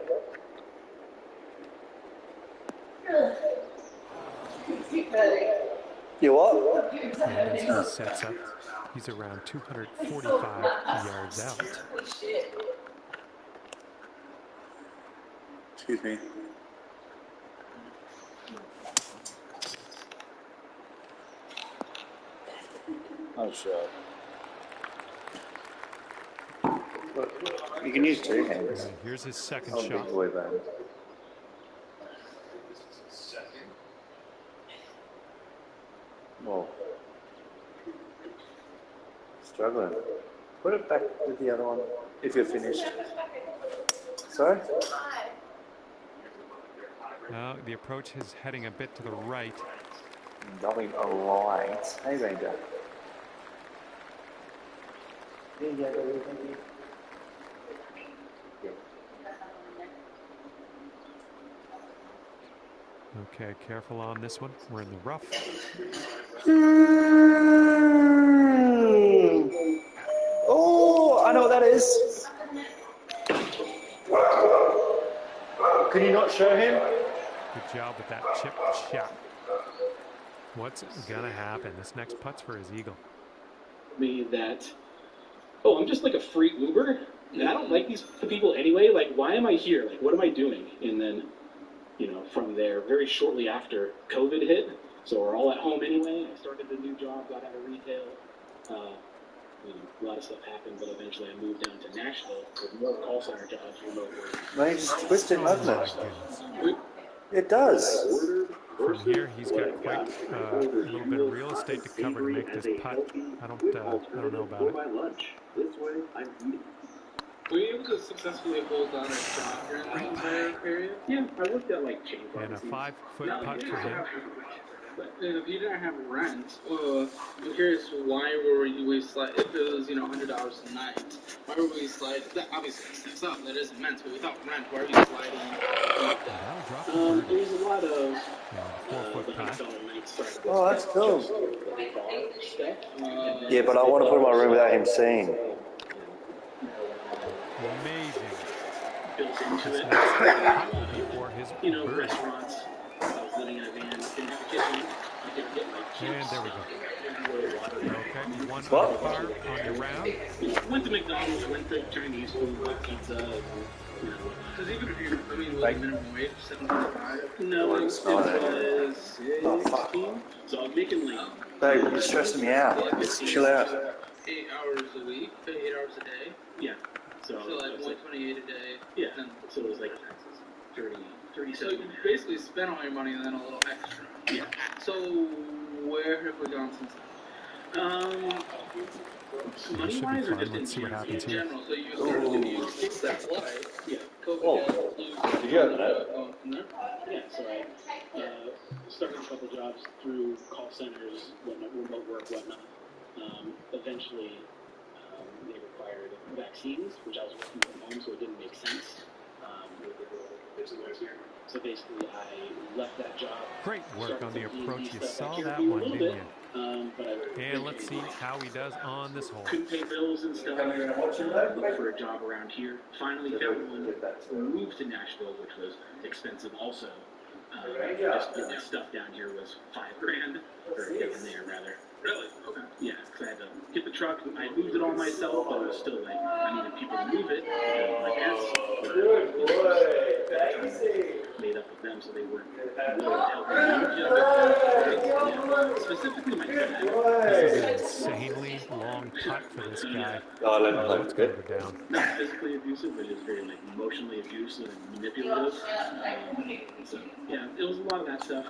You what? And as he sets up, he's around 245 yards out. Excuse me. Oh, sure. You can use 2 hands. And here's his second Oh, shot. big boy, man. Oh. Struggling. Put it back with the other one if you're finished. Sorry? Now the approach is heading a bit to the right. Going alright. Hey, Ranger. There you go, thank you. Okay, careful on this one. We're in the rough. Oh, I know what that is. Can you not show him? Good job with that chip shot. What's gonna happen? This next putt's for his eagle. Me that, oh, I'm just like a free Uber, and I don't like these people anyway. Like, why am I here? Like, what am I doing? And then, you know, from there, very shortly after COVID hit, so we're all at home anyway. I started a new job, got out of retail. You know, a lot of stuff happened, but eventually I moved down to Nashville with more call center jobs, remote work. Mate, just twist it, doesn't it? It does. From here, he's got quite a little bit of real estate to cover to make this putt. I don't know about it. This way, I'm eating. Were you able to successfully hold down a job during the entire period? Yeah, I worked at like chain And a pharmacies. 5-foot putt for him. But if you didn't have rent, I'm curious why were you slide? If it was $100 a night, why were we slide? That obviously steps up. That is immense. But without rent, why are you sliding? There was a lot of 4-foot putt. Oh, that's cool. Yeah, but I want to put him in my room without him seeing. Amazing. Built into it. Before his bird. Restaurants. I was living in a van, didn't have a kitchen. I could get like And there we go. Okay, one What? par on your round. Went to McDonald's, went to Chinese food, got pizza. Because even if you, was minimum wage $7.55? No, it was Oh, fuck. 16. So I was making like. Babe, you're stressing me out. Just chill out. 8 hours a week, 8 hours a day. Yeah. So like 128 a day. Yeah. So it was like 37. So you basically spent all your money and then a little extra. Yeah. So where have we gone since then? Money-wise or just Let's see what happens in here. general? So you started to use that life. Yeah. COVID Did you open it? Yeah, so I started a couple jobs through call centers, remote work, whatnot. Eventually, they required vaccines, which I was working from home, so it didn't make sense. So basically, I left that job. Great work on the approach. You saw that a one, little didn't bit, you? but And let's see how he does on this hole. couldn't pay bills and stuff. Looked for a job around here. Finally found one. Moved to Nashville, which was expensive also. Just getting stuff down here was $5,000, or getting there rather. Really? Okay. Yeah, because I had to get the truck. I moved it all myself, but it was still like I needed people to move it because my parents were made up of them, so they weren't willing to help me move. Specifically, my dad. This is an insanely long putt for this guy. Oh, I don't know what's going to go down. Not physically abusive, but just very like emotionally abusive and manipulative. So yeah, it was a lot of that stuff.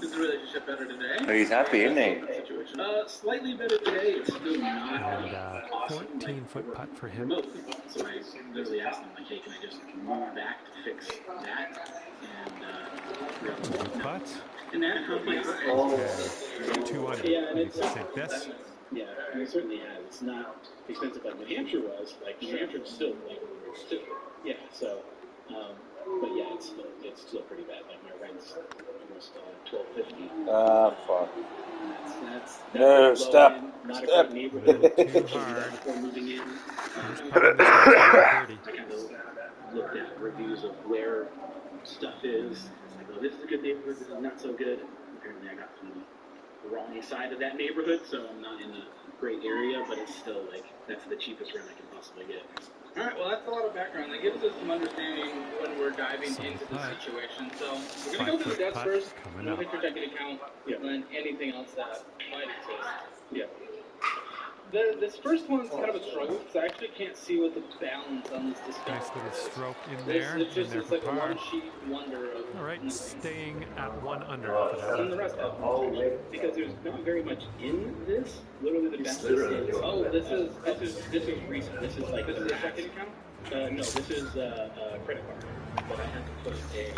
Is the relationship better today? Oh, he's happy, isn't he? Slightly better today. It's still not And awesome. 14-foot putt for him. Remote. So I literally asked him, like, hey, can I just move back to fix that? And Putt. and that caught my eye. Okay. 2 under. Yeah, and You it's can take this. yeah, and it certainly has. It's not expensive like New Hampshire was. Like New Hampshire was still like yeah. So, but yeah, it's still pretty bad. Like my rent's almost $1,250. Fuck. That's No, stop. Not a Stop. great neighborhood. Too hard. Before moving in, Here's putting this one I kind of looked at reviews of where stuff is. It's like, oh, this is a good neighborhood. This is not so good. Apparently, I got from the wrong side of that neighborhood, so I'm not in a great area, but it's still like that's the cheapest rent I can possibly get. All right, well, that's a lot of background. That gives us some understanding when we're diving into the situation. So we're going to go through the debts first, and we'll hit your checking account, and then anything else that might exist. Yeah. This first one's kind of a struggle because I actually can't see what the balance on this discussion Nice little is. stroke in there. It's just in there it's for like a par. one-sheet wonder of All right, nothing. staying at 1 under for that And one. the rest of Because there's not very much in this. Literally, the balance is. oh, this is recent. This is like this is a checking account. no, this is a credit card. But I had to put a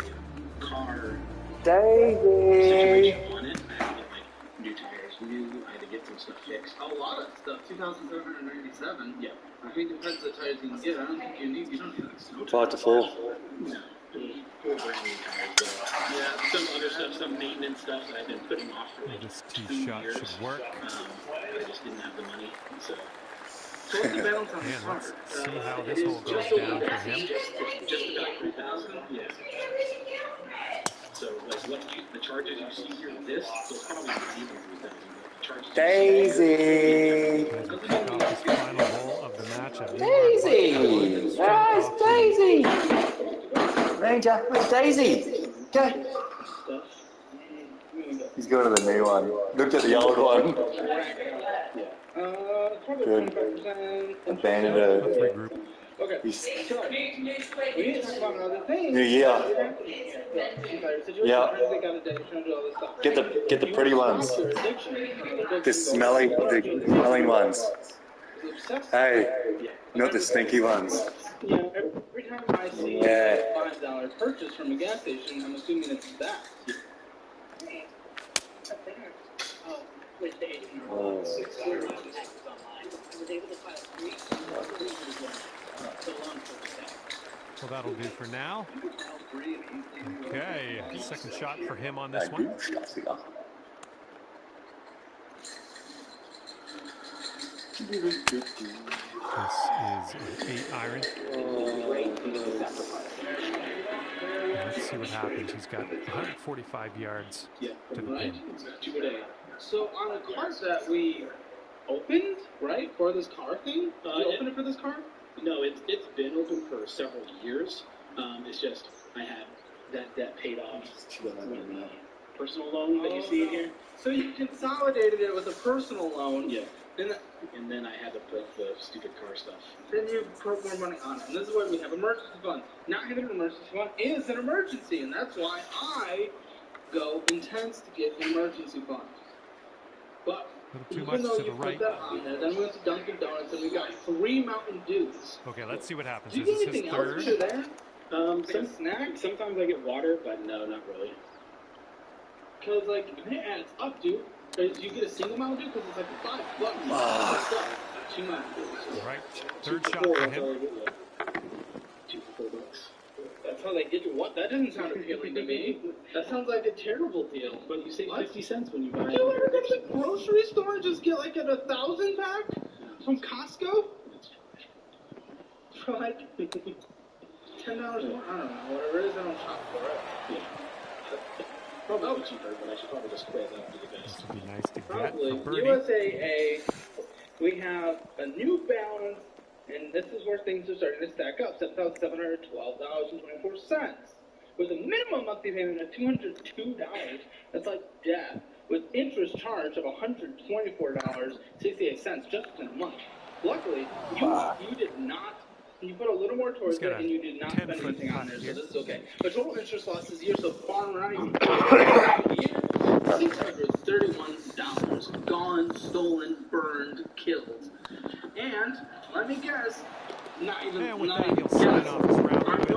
car David. situation on it. I had to get like new tires, I had to get some stuff fixed. A lot of stuff. 2,797. Yeah. I mean, depends the tires you can get. I don't think you don't need like snow 5 to 4. No. 4 brand new tires. Yeah. Some other stuff, some maintenance stuff that I've been putting off for like This 2 tee shot years. should work. I just didn't have the money, so. So what's the balance on this And car? let's see how this hole goes down for him. Just about 3,000. Yeah. So, like, the charges you see here, this, those probably not even 3,000. Daisy! As we kick off this final hole of the match at Daisy! Where's Daisy? Ranger, where's Daisy? Go! He's going to the new one. Looked at the old one. Good. Abandoned it. Let's regroup. Okay. We need to talk about other things. New year. Yeah. Get the pretty ones. The smelling ones. Hey, not the stinky ones. Every time I see a $5 purchase from a gas station, I'm assuming it's that. Oh. Well, that'll do for now. Okay, second shot for him on this one. This is an 8-iron. Let's see what happens. He's got 145 yards to the pin. So on a card that we opened, right, for this car thing? You opened it for this car? No, it's been open for several years. It's just I had that paid off with the personal loan that you see in here. So you consolidated it with a personal loan. Yeah. And then I had to put the stupid car stuff. Then you put more money on it. And this is why we have emergency funds. Not having an emergency fund is an emergency, and that's why I go intense to get an emergency fund. But even though you put that on there, then we went to Dunkin' Donuts and we got 3 Mountain Dews. Okay, let's see what happens. Do you This get is his anything else third. for there? Some snacks. Sometimes I get water, but no, not really. Because, like, it adds up, dude. Do you get a single Mountain Dew? Because it's like $5. 2 Mountain Dews. All right, third shot for him. 2 for $4. That's how they get you. What? That doesn't sound appealing to me. That sounds like a terrible deal. But you save 50 cents when you buy it. Do you ever go to the grocery store and just get like a 1,000 pack from Costco? For like $10 more? I don't know. Whatever it is, I don't shop for it. Yeah. Probably cheaper, but I should probably just quit after the best. This would be nice to get Probably. for birdie. USAA, we have a New Balance, and this is where things are starting to stack up. $7,712.24. With a minimum monthly payment of $202. That's like death. With interest charge of $124.68 just in a month. Luckily, you did not. You put a little more towards it, and you did not spend anything on there, so this is okay. The total interest loss this year so far, we're not even $631 gone, stolen, burned, killed. And let me guess, not even. And with that, he'll sign off this round with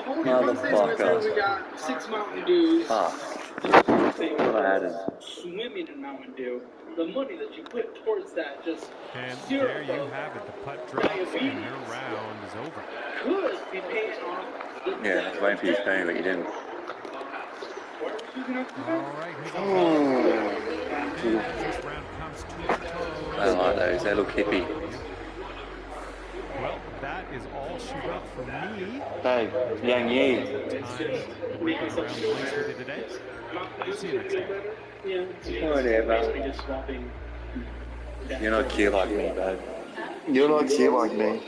Motherfucker. We got 6 Mountain Dews. What I had is Swimming in Mountain Dew. The money that you put towards that just And zero. there you have it. The putt drops, and your round is over. Could be paying off. yeah, I was waiting for you to pay, but you didn't. All right, here's this round comes to a close. I like those. They look hippie. Well, that is all she wrote for me. Hey, Yang Yi. Today. See you next time. Whatever. You're not cute like me, babe. You're not cute like me.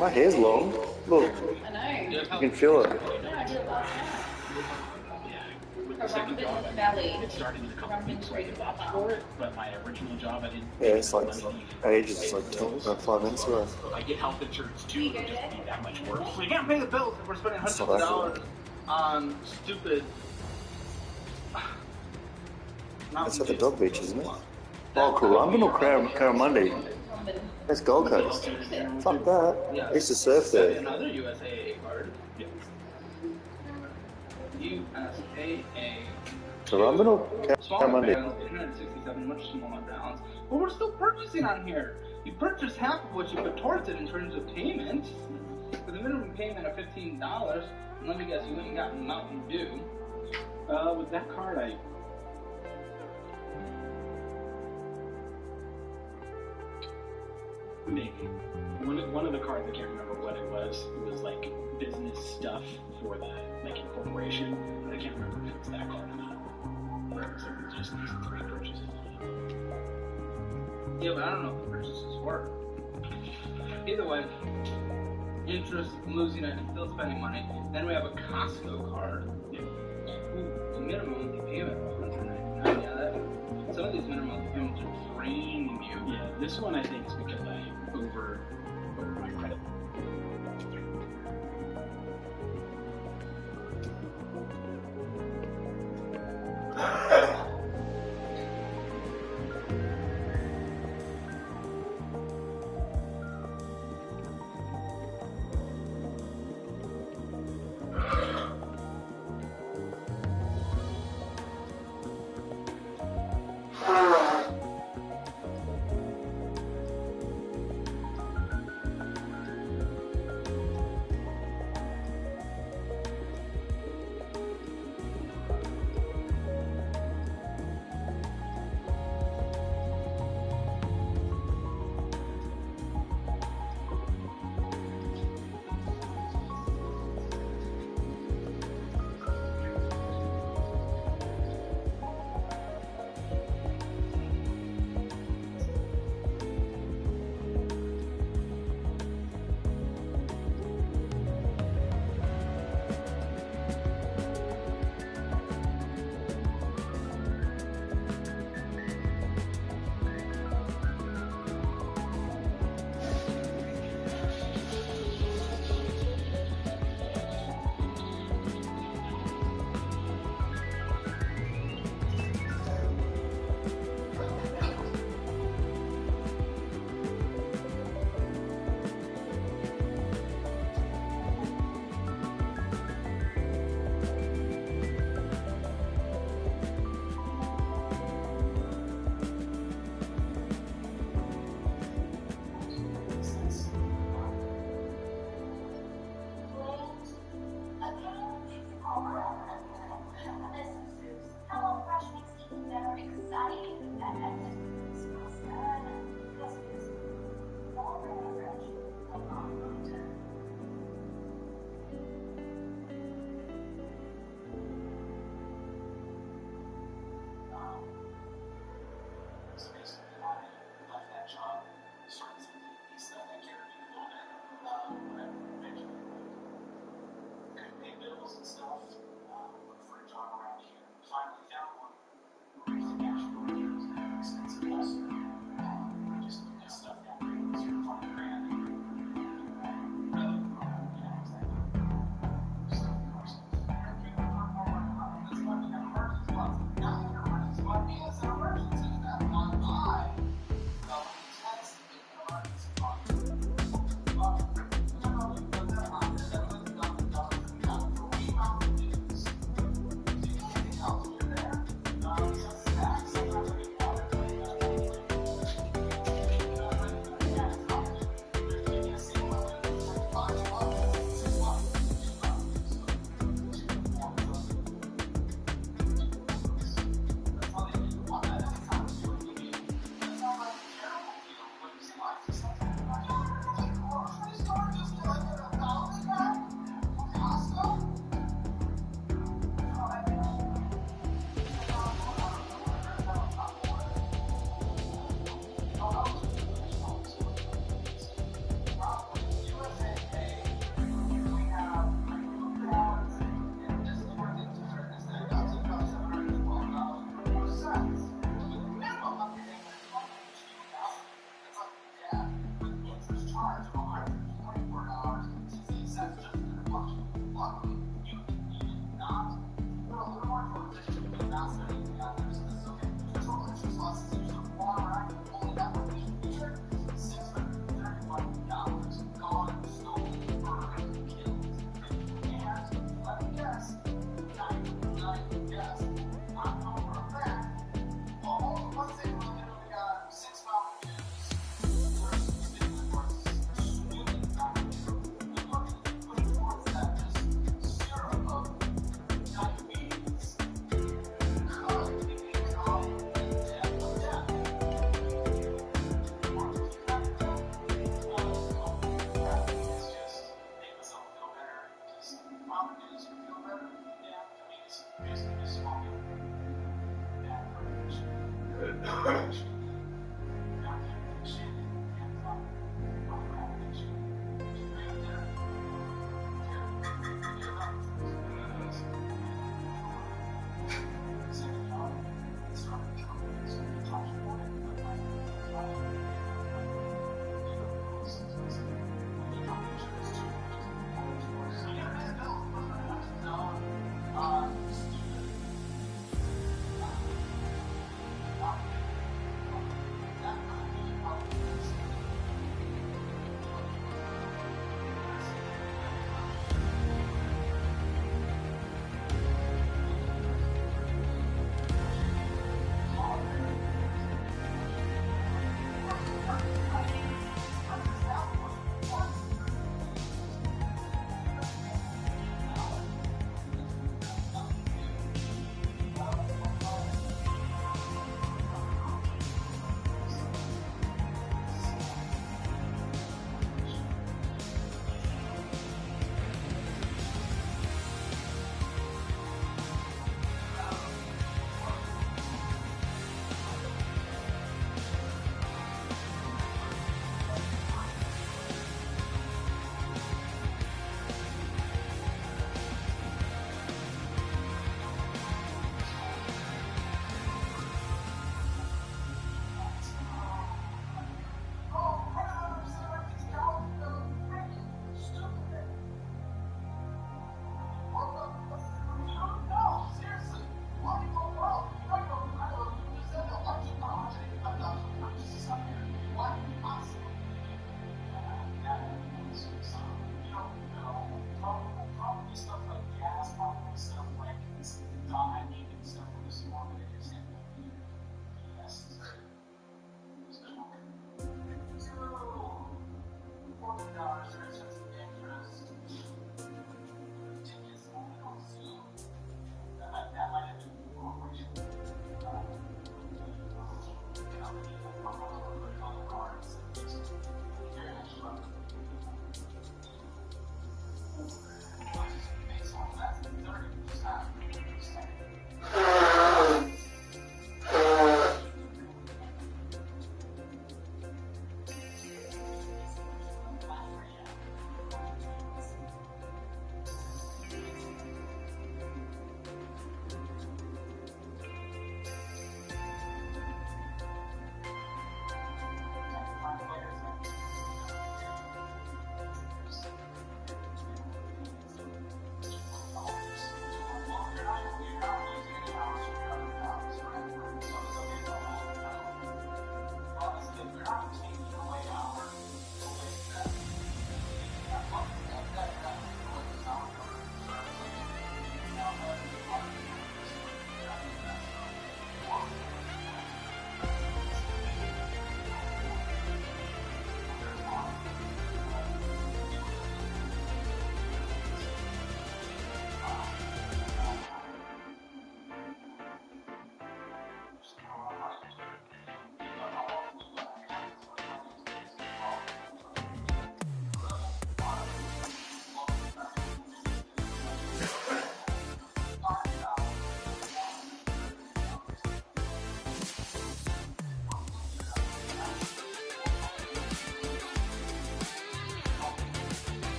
My hair's long. Look. You can feel it. It started in a couple weeks so I could opt for it, but my original job I didn't. Yeah, it's like ages. It's like 5 minutes ago. I get health insurance too, it would just be that much worse. We can't pay the bills if we're spending hundreds of dollars on stupid. That's at the dog beach, isn't it? Oh, Currumbin or Barramundi? That's Gold Coast. Fuck that. I used to surf there. Another USAA card. USAA. Currumbin or Barramundi? 867, much smaller balance. But we're still purchasing on here. You purchase half of what you put towards it in terms of payment. With a minimum payment of $15. And let me guess, you ain't got Mountain Dew. With that card, I. maybe. One of the cards, I can't remember what it was. It was like business stuff for the like incorporation. But I can't remember if it was that card or not. Or it was just these 3 purchases. Yeah, but I don't know what the purchases were. Either way, interest, losing it, still spending money. Then we have a Costco card. Yeah. Ooh, minimum monthly payment of $199. Yeah, that, some of these minimum monthly payments are draining you. Yeah, this one I think is because I over my credit.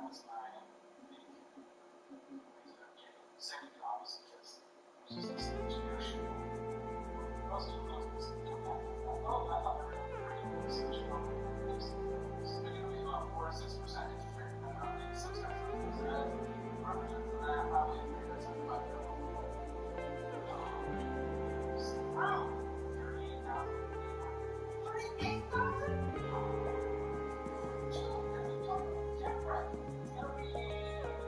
was my big reason of getting second job is because it was just this engineership. Most people don't just come back and go, oh, I thought we were going to research from just they're going to be about 4 or 6% interest rate. I don't know, maybe sometimes it's permanent for that, probably 3 or 75. Wow, 38,000. 38,000? Yeah, right. It's going to be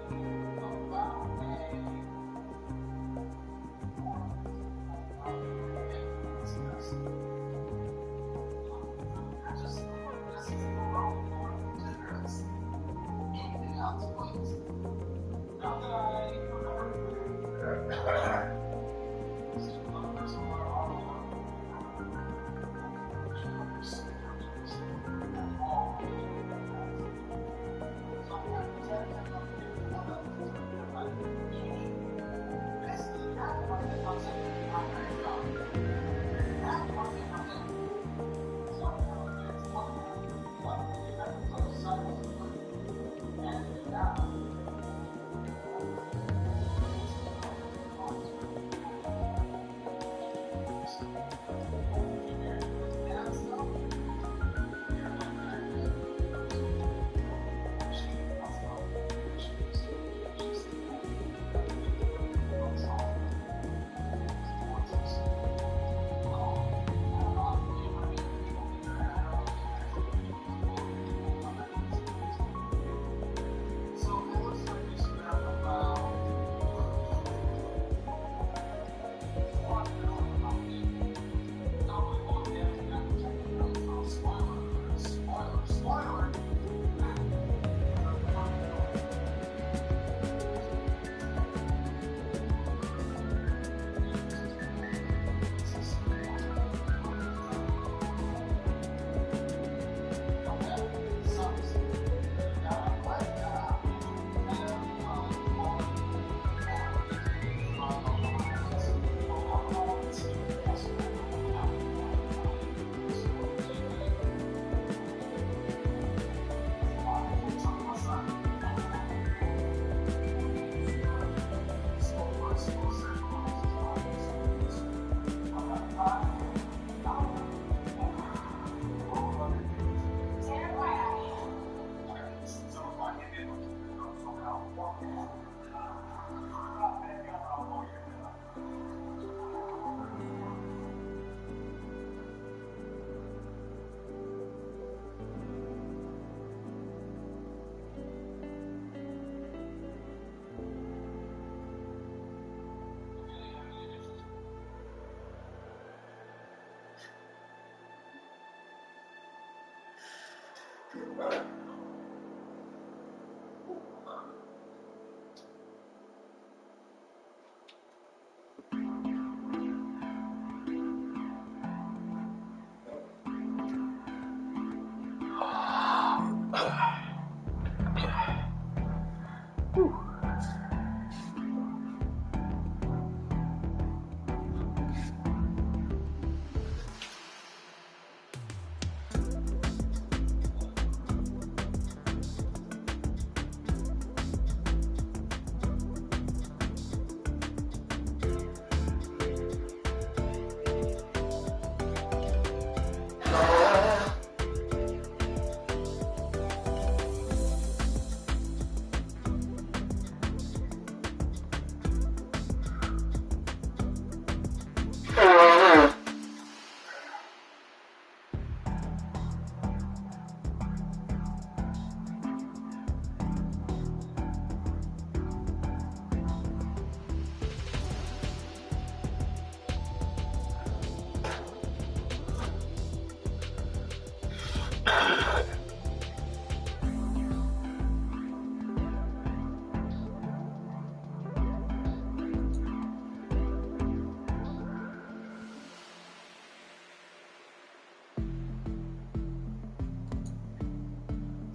about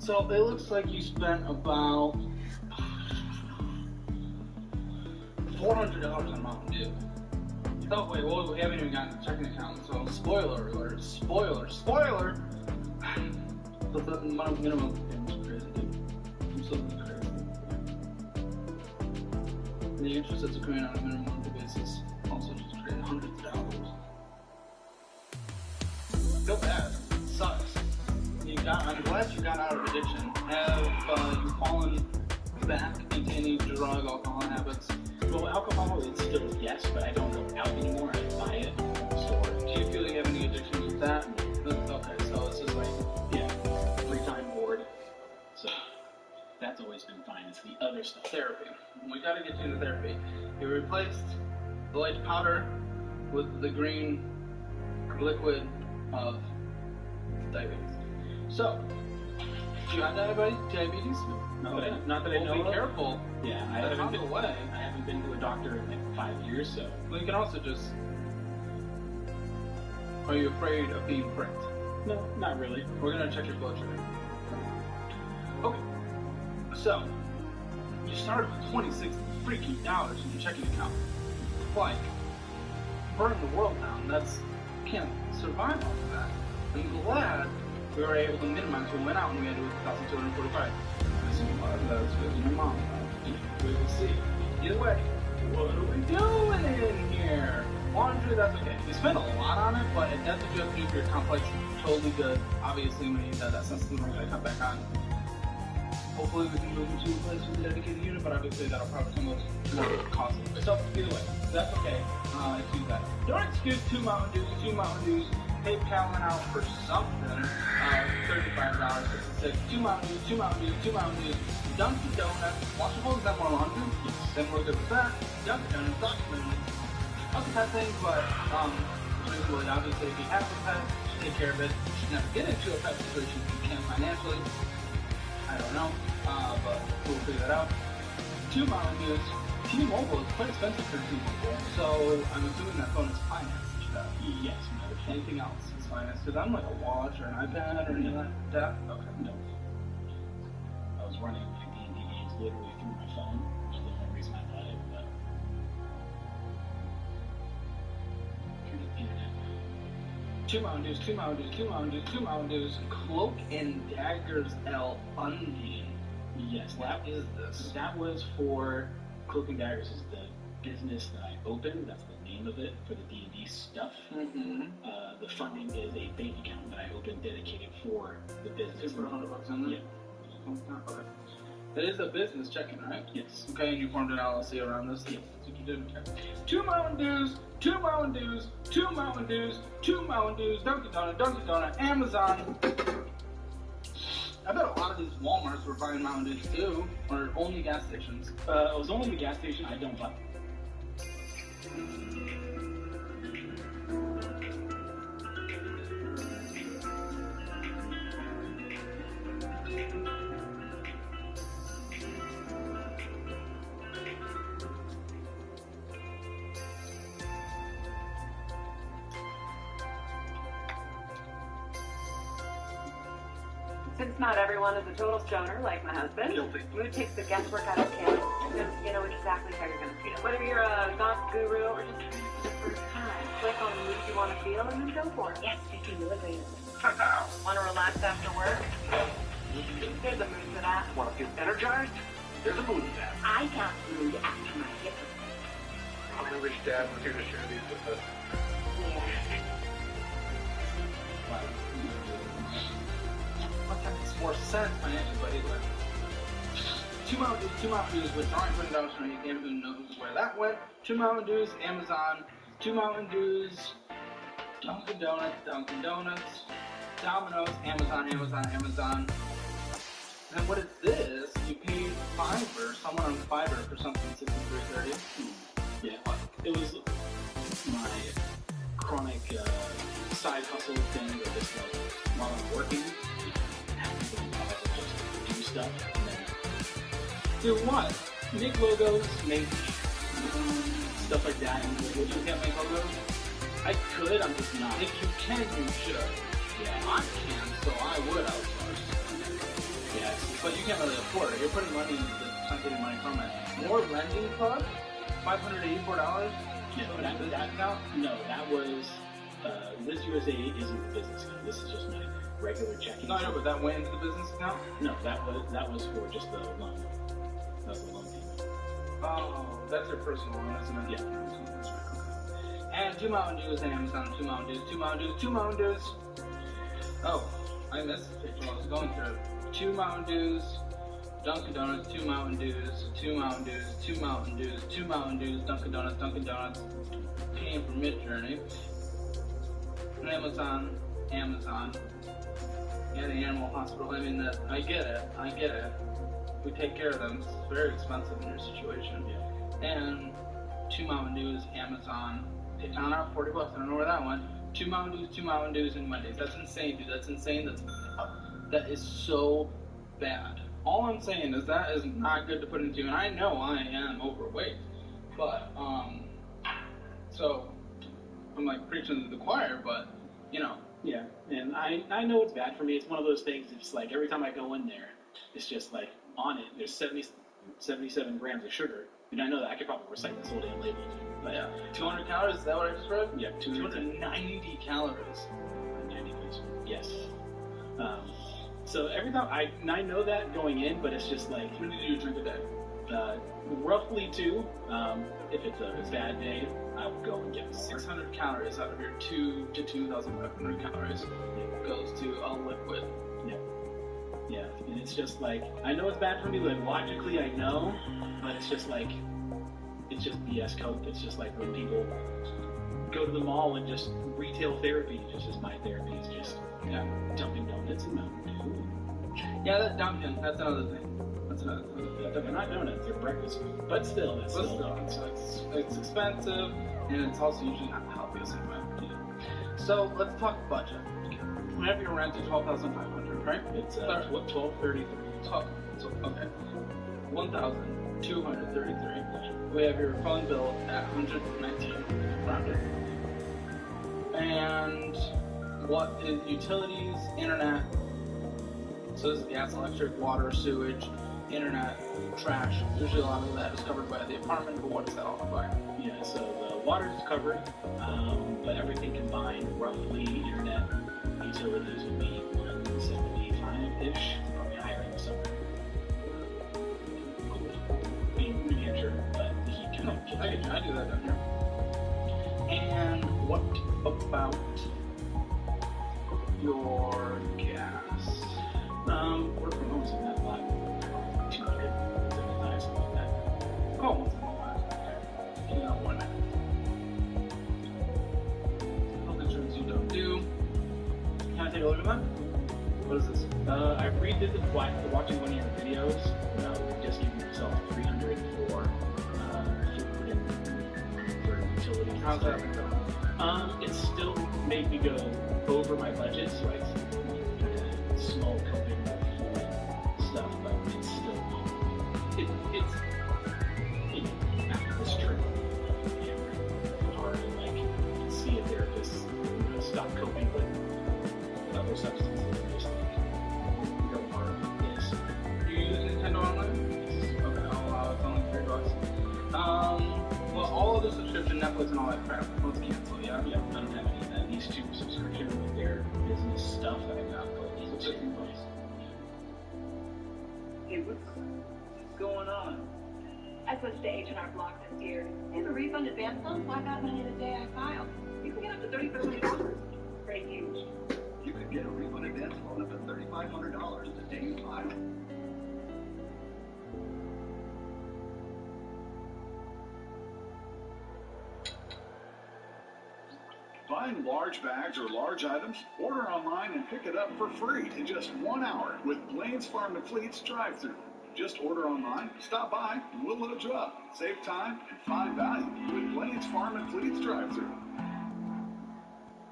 So it looks like you spent about $400 on Mountain Dew. Oh wait, well, we haven't even gotten the checking account, so spoiler alert, spoiler! So the minimum payment is crazy, dude. I'm so crazy. the interest that's accruing on a minimum monthly basis also just created hundreds of dollars. Feel bad. Sucks. I'm glad you got out of addiction. Have you fallen back into any drug, alcohol habits? Well, alcohol is still yes, but I don't go out anymore. I buy it from the store. Do you feel you have any addictions with that? Okay, so it's just like, yeah, free time board. So that's always been fine. It's the other stuff. Therapy. We gotta get you into therapy. You replaced the light powder with the green liquid of diabetes. So, do you have diabetes? No, not that I know of. Be careful. Yeah, I haven't been to a doctor in like 5 years, so. Well, you can also just. Are you afraid of being pricked? No, not really. We're gonna check your blood sugar. Okay. So, you started with $26 freaking dollars in your checking account. Like, burn the world down. You can't survive off of that. I'm glad we were able to minimize. We went out and we had to do $1,245. That's because your mom. We will see. Either way, what are we doing in here? Laundry, that's okay. We spent a lot on it, but that's what you have to do for your complex. Totally good. Obviously, when you said that sensitive, we're going to cut back on. Hopefully, we can move into a place with a dedicated unit, but obviously, that'll probably come with more costly. So, either way, that's okay. Excuse that. Don't excuse 2 Mountain Dews. PayPal went out for something. $35.66. 2 Mountain Dews. Dunkin' Donuts. Washable, is that more 100? Yes. Then we're good with that. Dunkin' Donuts, other pet things, but reasonably, obviously, if you have a pet, you should take care of it. You should never get into a pet situation if you can financially. I don't know, but we'll figure that out. 2 Mountain Dews. T-Mobile is quite expensive for T-Mobile, so I'm assuming that phone is financed. Yes. Anything else is financed? Because I'm like a watch or an iPad or anything like that. Okay. No. I was running my D&D games literally through my phone, which is the only reason I bought it, but through the internet. 2 Mountain Dews. Cloak and Daggers L Undine. Yes. What is this? That was for Cloak and Daggers is the business that I opened. That's the name of it for the D&D stuff. Mm-hmm. The funding is a bank account that I opened dedicated for the business. Just put $100 in there? Yeah. Okay. That is a business checking, right? Yes. Okay, and you formed an LLC around this? Yes. That's what you did, okay. 2 Mountain Dews, Dunkin' Donut, Amazon. I bet a lot of these Walmarts were buying Mountain Dews too, or only gas stations. It was only the gas station. I don't buy. Since not everyone is a total stoner like my husband, mood takes the guesswork out of camp. You know exactly how you're going to feel. Whether you're a goth guru or just trying for the first time, click on the mood you want to feel and then go for it. Yes, 15 milligrams. Want to relax after work? There's a mood for that. Want to feel energized? There's a mood for that. I got mood after my hip. I'm really wish Dad was here to share these with us. Yeah. What that makes more sense financially, but anyway. 2 Mountain Dews, withdrawing $20 from your game, who knows where that went. 2 Mountain Dews, Amazon. 2 Mountain Dews, Dunkin' Donuts, Domino's, Amazon. And what is this? You paid Fiverr, someone on Fiverr for something $63.30. Yeah, it was my chronic side hustle thing where just like while I'm working, just do stuff and then do what? make logos, make stuff like that. And You can't make logos? I could, I'm just not. If you can, you should. Yeah, I can, so I would outsource. Yeah, but you can't really afford it. You're putting money into this, not getting money from it. More lending club? $584? Yeah, that no, that was Liz USA isn't the business account. This is just my regular checking. No, I know, but that went into the business account? No, that was for just the loan. That was the loan payment. Oh, that's your personal one, isn't it? Yeah. And 2 Mountain Dews and Amazon, 2 Mountain Dews, 2 Mountain Dews, 2 Mountain Dews. Oh, I missed the picture while I was going through it. 2 Mountain Dews, Dunkin' Donuts, 2 Mountain Dews, 2 Mountain Dews, 2 Mountain Dews, 2 Mountain Dews, Dunkin' Donuts, paying for Midjourney. Amazon. Yeah, the animal hospital. I mean, I get it. We take care of them. It's very expensive in your situation. Yeah. And 2 Mountain Dews, Amazon. They found out $40. I don't know where that went. 2 Mountain Dews, and Wendy's. That's insane, dude. That's insane. That is so bad. All I'm saying is that is not good to put into, and I know I am overweight, but so I'm like preaching to the choir, but you know. Yeah, and I know it's bad for me. It's one of those things. It's like every time I go in there, it's just like on it. There's 77 grams of sugar, and I know that I could probably recite this whole damn label. But yeah, 200 calories. Is that what I just read? Yeah, 290 calories. 90 calories. Yes. So every time I know that going in, but it's just like, how many do you drink a day? Roughly 2. If it's a bad day, I would go and get more. 600 calories out of your 2 to 2,500 calories goes to a liquid. Yeah. Yeah, and it's just like, I know it's bad for me, like logically I know, but it's just like, it's just BS Coke. It's just like when people go to the mall and just retail therapy, just my therapy is just dumping donuts and Mountain Dew. Yeah, that Dunkin', that's another thing. Yeah, they're not donuts, they're breakfast food. But still, it's expensive, and it's also usually not the healthiest anyway. So let's talk budget. We have your rent at $12,500, right? It's $1,233. Okay. $1,233. We have your phone bill at $119, rounded. And what is utilities, internet? So this is gas, electric, water, sewage, internet, trash. Usually a lot of that is covered by the apartment, but what does that all look like? Yeah, so the water is covered, but everything combined, roughly, internet, utilities would be $175-ish, probably higher in the summer. Being New Hampshire, but the heat kind of I do that down here. And what about your gas? Work from home isn't that lot. 275, something like that. Oh, 175. You got one. Health insurance you don't do. Can I take a look at that? What is this? I redid watching one of your videos. Just giving yourself $300 for food and for utilities. How's that been going? It still made me go over my budget, so I small coping of food stuff, but it's still it's after this trip, hard to like see a therapist, stop coping with other substances and just like go hard on this. Do you use Nintendo Online? Yes. Okay, oh wow, it's only $3. Well, all of the subscription, Netflix and all that crap, let's cancel, yeah? Yeah, I don't have any of that. These 2 subscriptions with their business stuff that I got, but it's $60. Hey, what's going on? I switched to H&R Block this year. They have a refund advance loan, so I got money the day I filed. You can get up to $3,500. Pretty huge. You could get a refund advance loan up to $3,500 the day you file. Buying large bags or large items? Order online and pick it up for free in just 1 hour with Blaine's Farm and Fleet's drive-thru. Just order online, stop by, and we'll load you up. Save time and find value with Blaine's Farm and Fleet's drive-thru.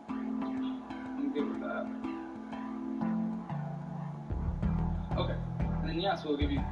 I'm good with that. Okay, and then yes, we'll give you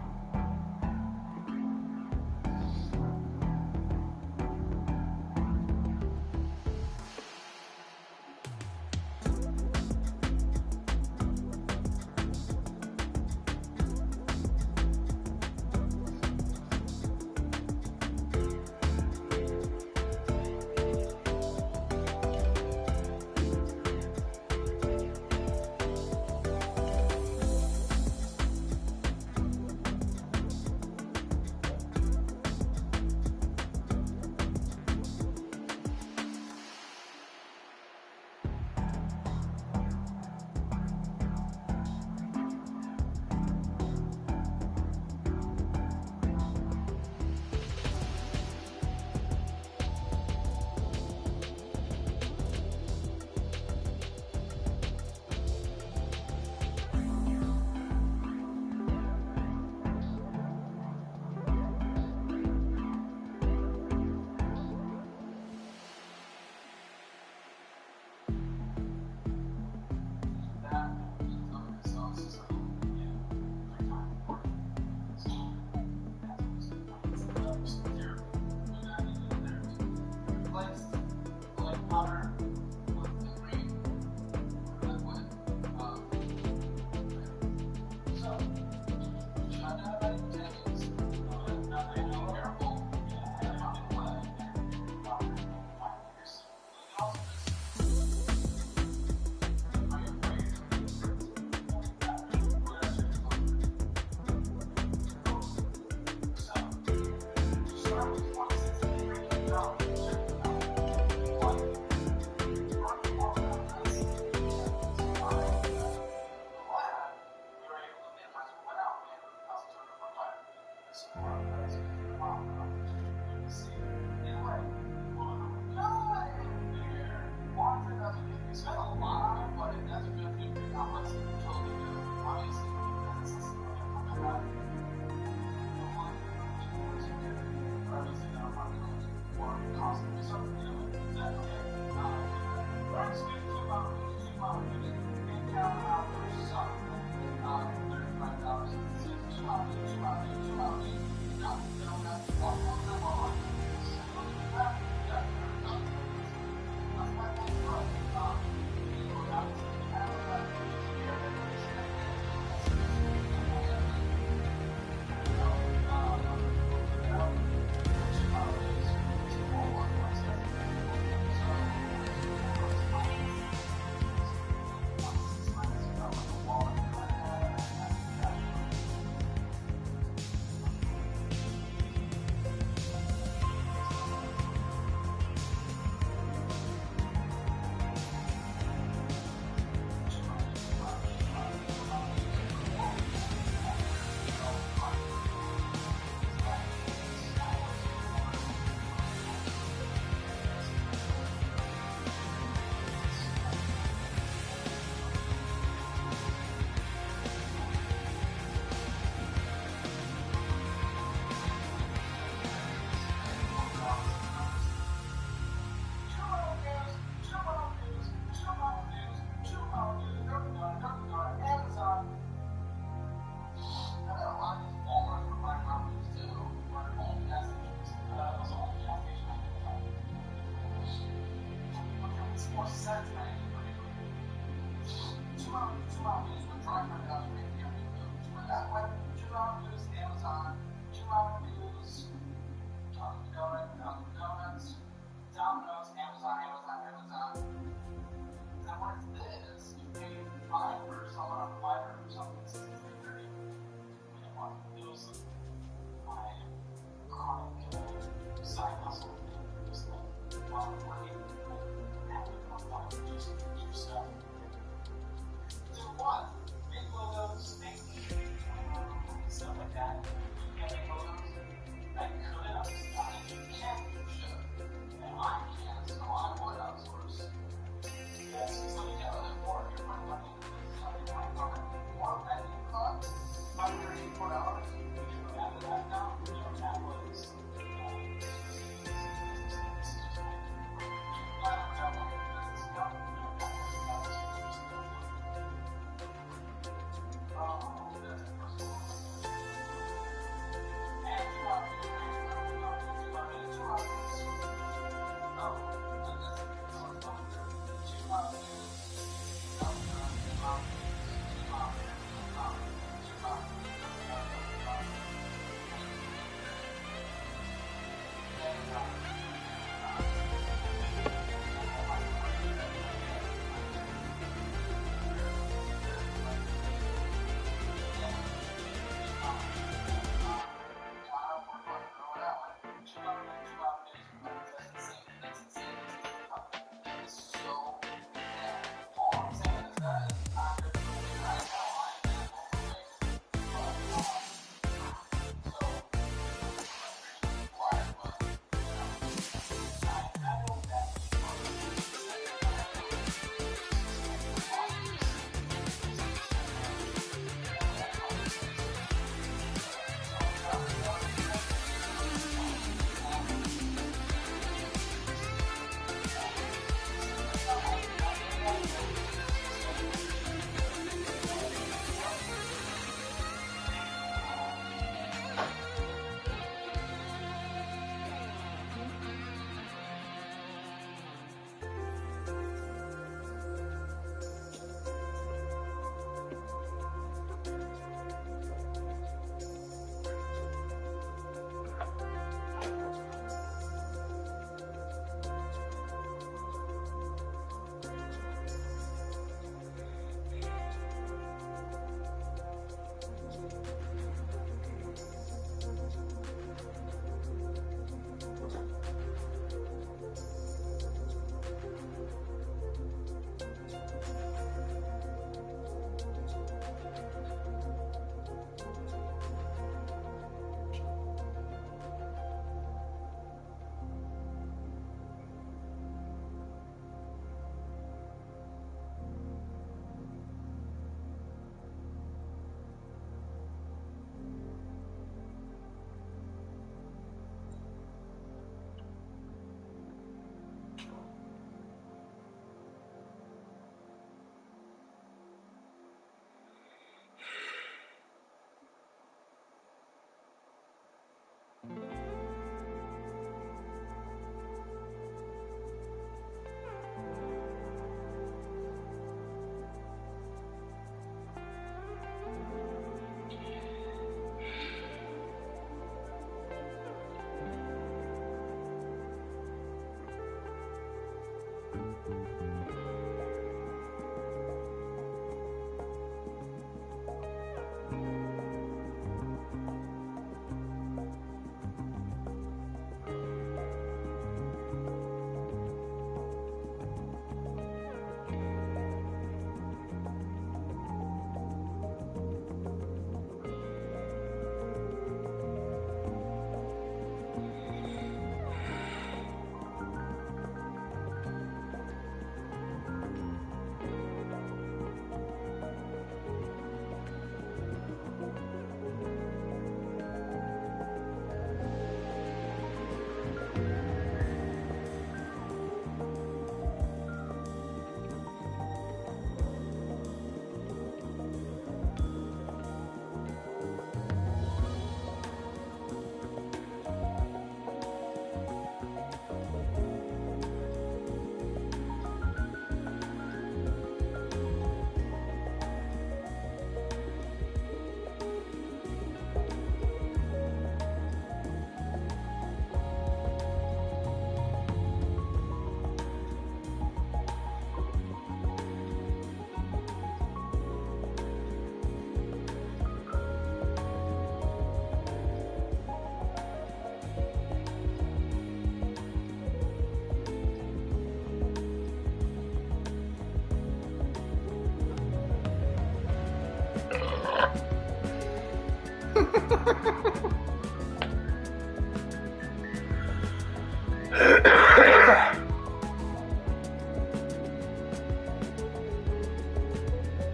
more sense than anybody. 2 hour news would drive my down to make me on news. But that way, 2 hour news, Amazon, 2 hour news, Dunkin' Donuts, Domino's, Amazon. And what is this? You pay $5 for someone on Fiverr or something, $63.30. I don't want to lose my chronic side hustle. Just like, while I'm working, having more fun, just do stuff. Do what? Make logos, make stuff like that. You can't make logos? I could, I'm just not. You can't, you should. And I can't.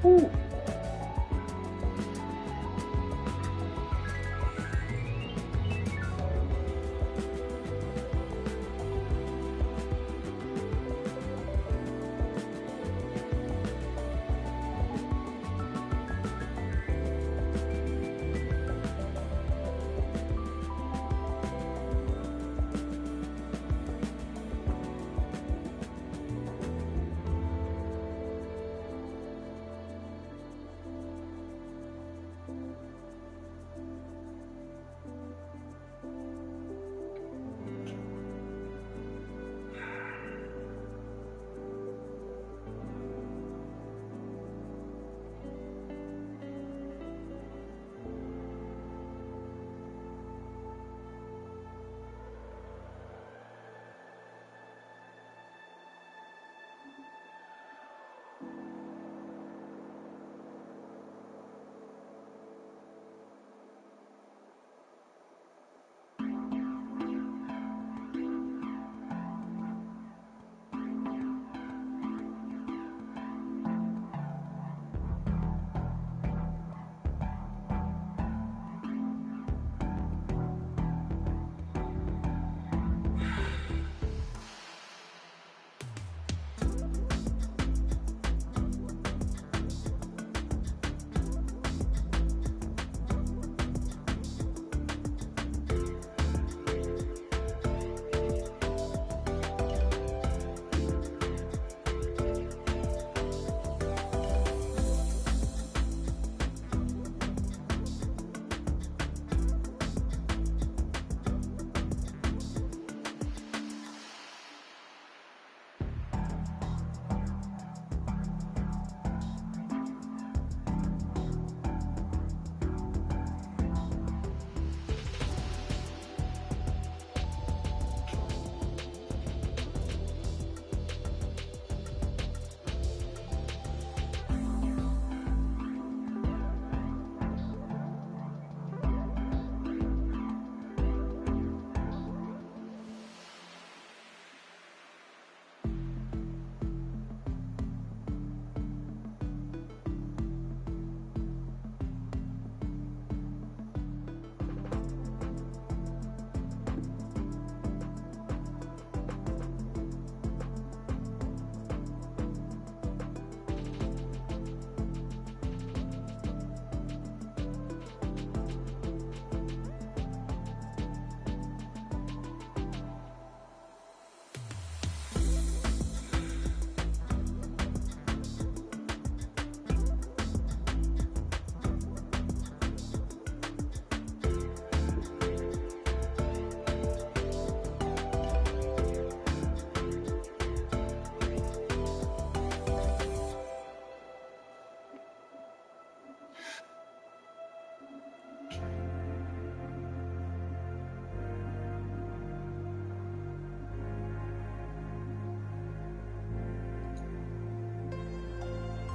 Ooh.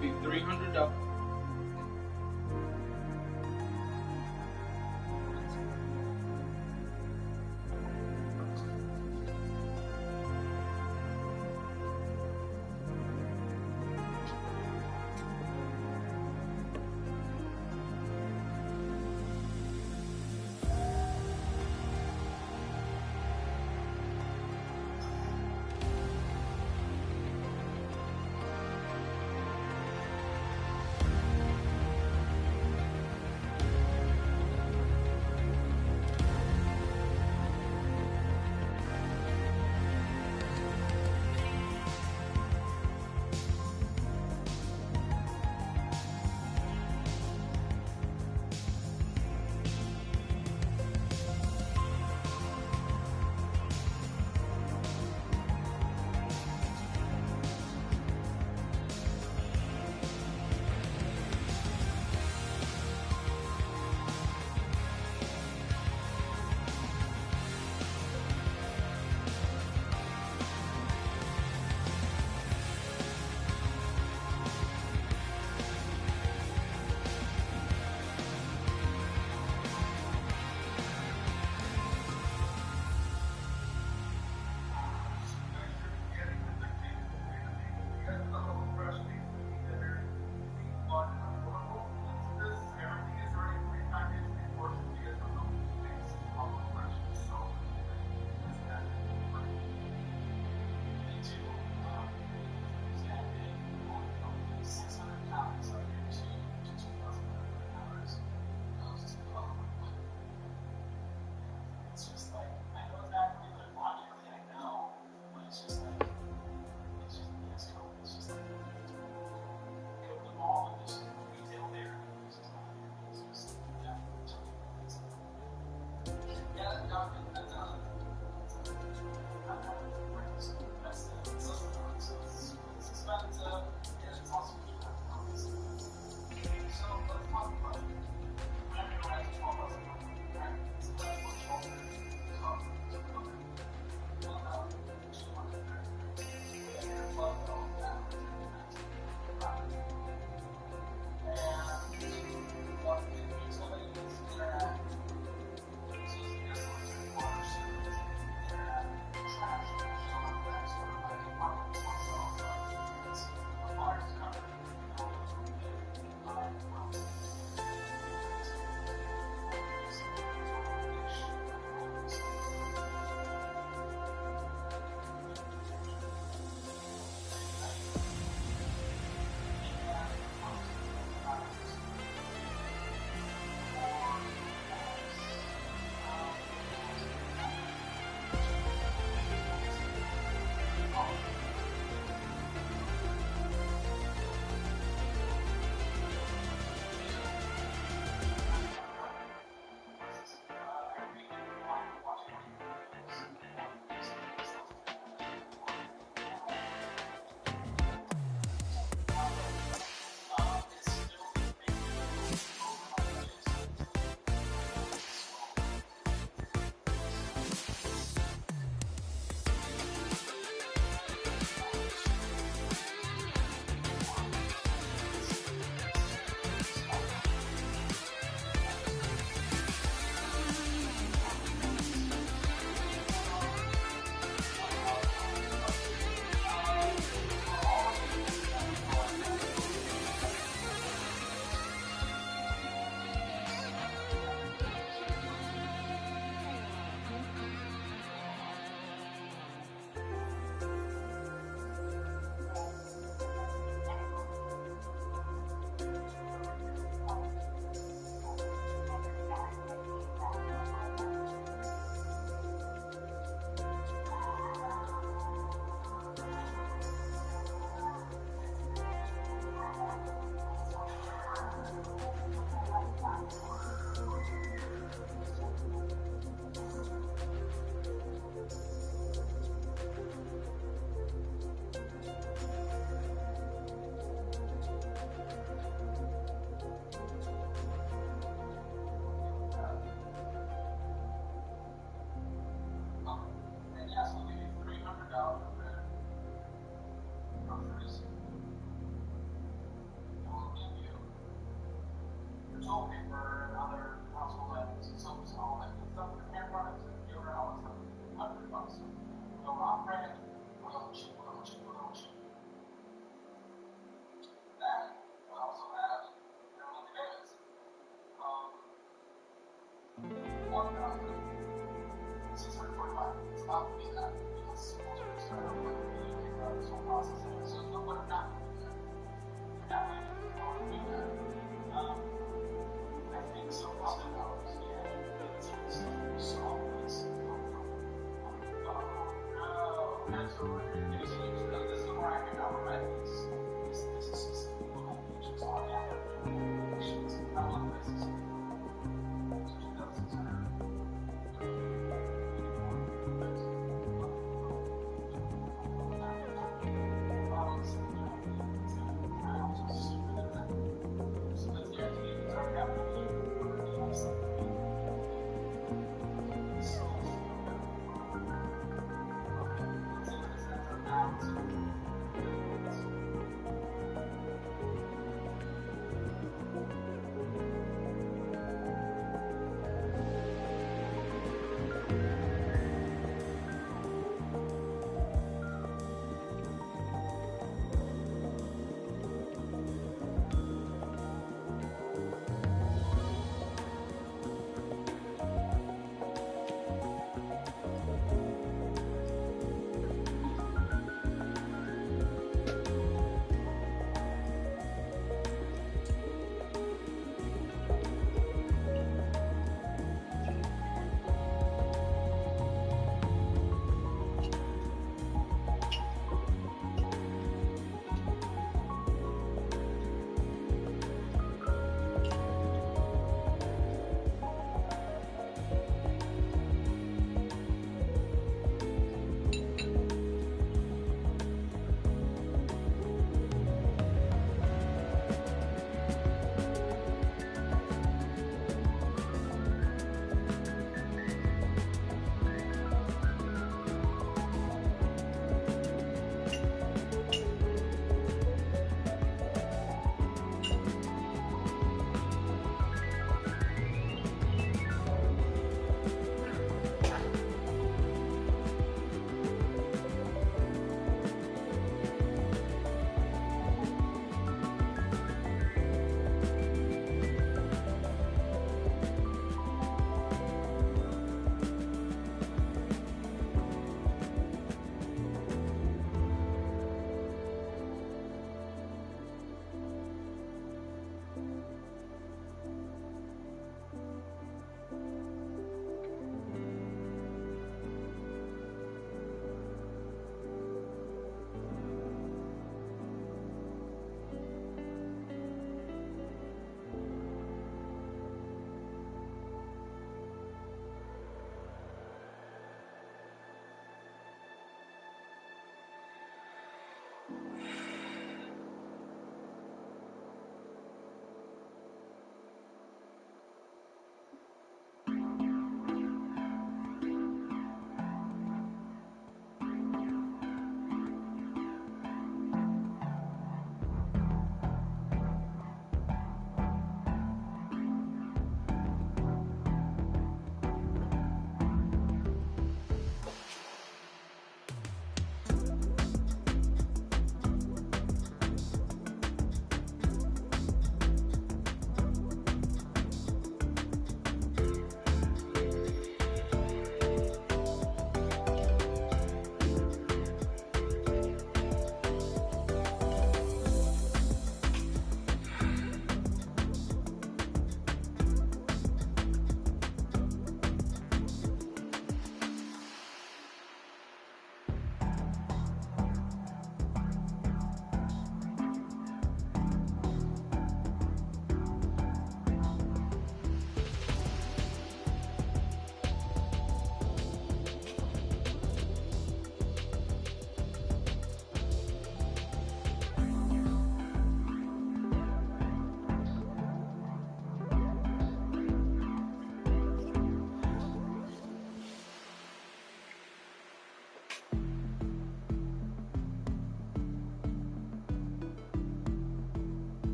Be $300.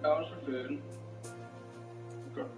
$2 for food. Okay.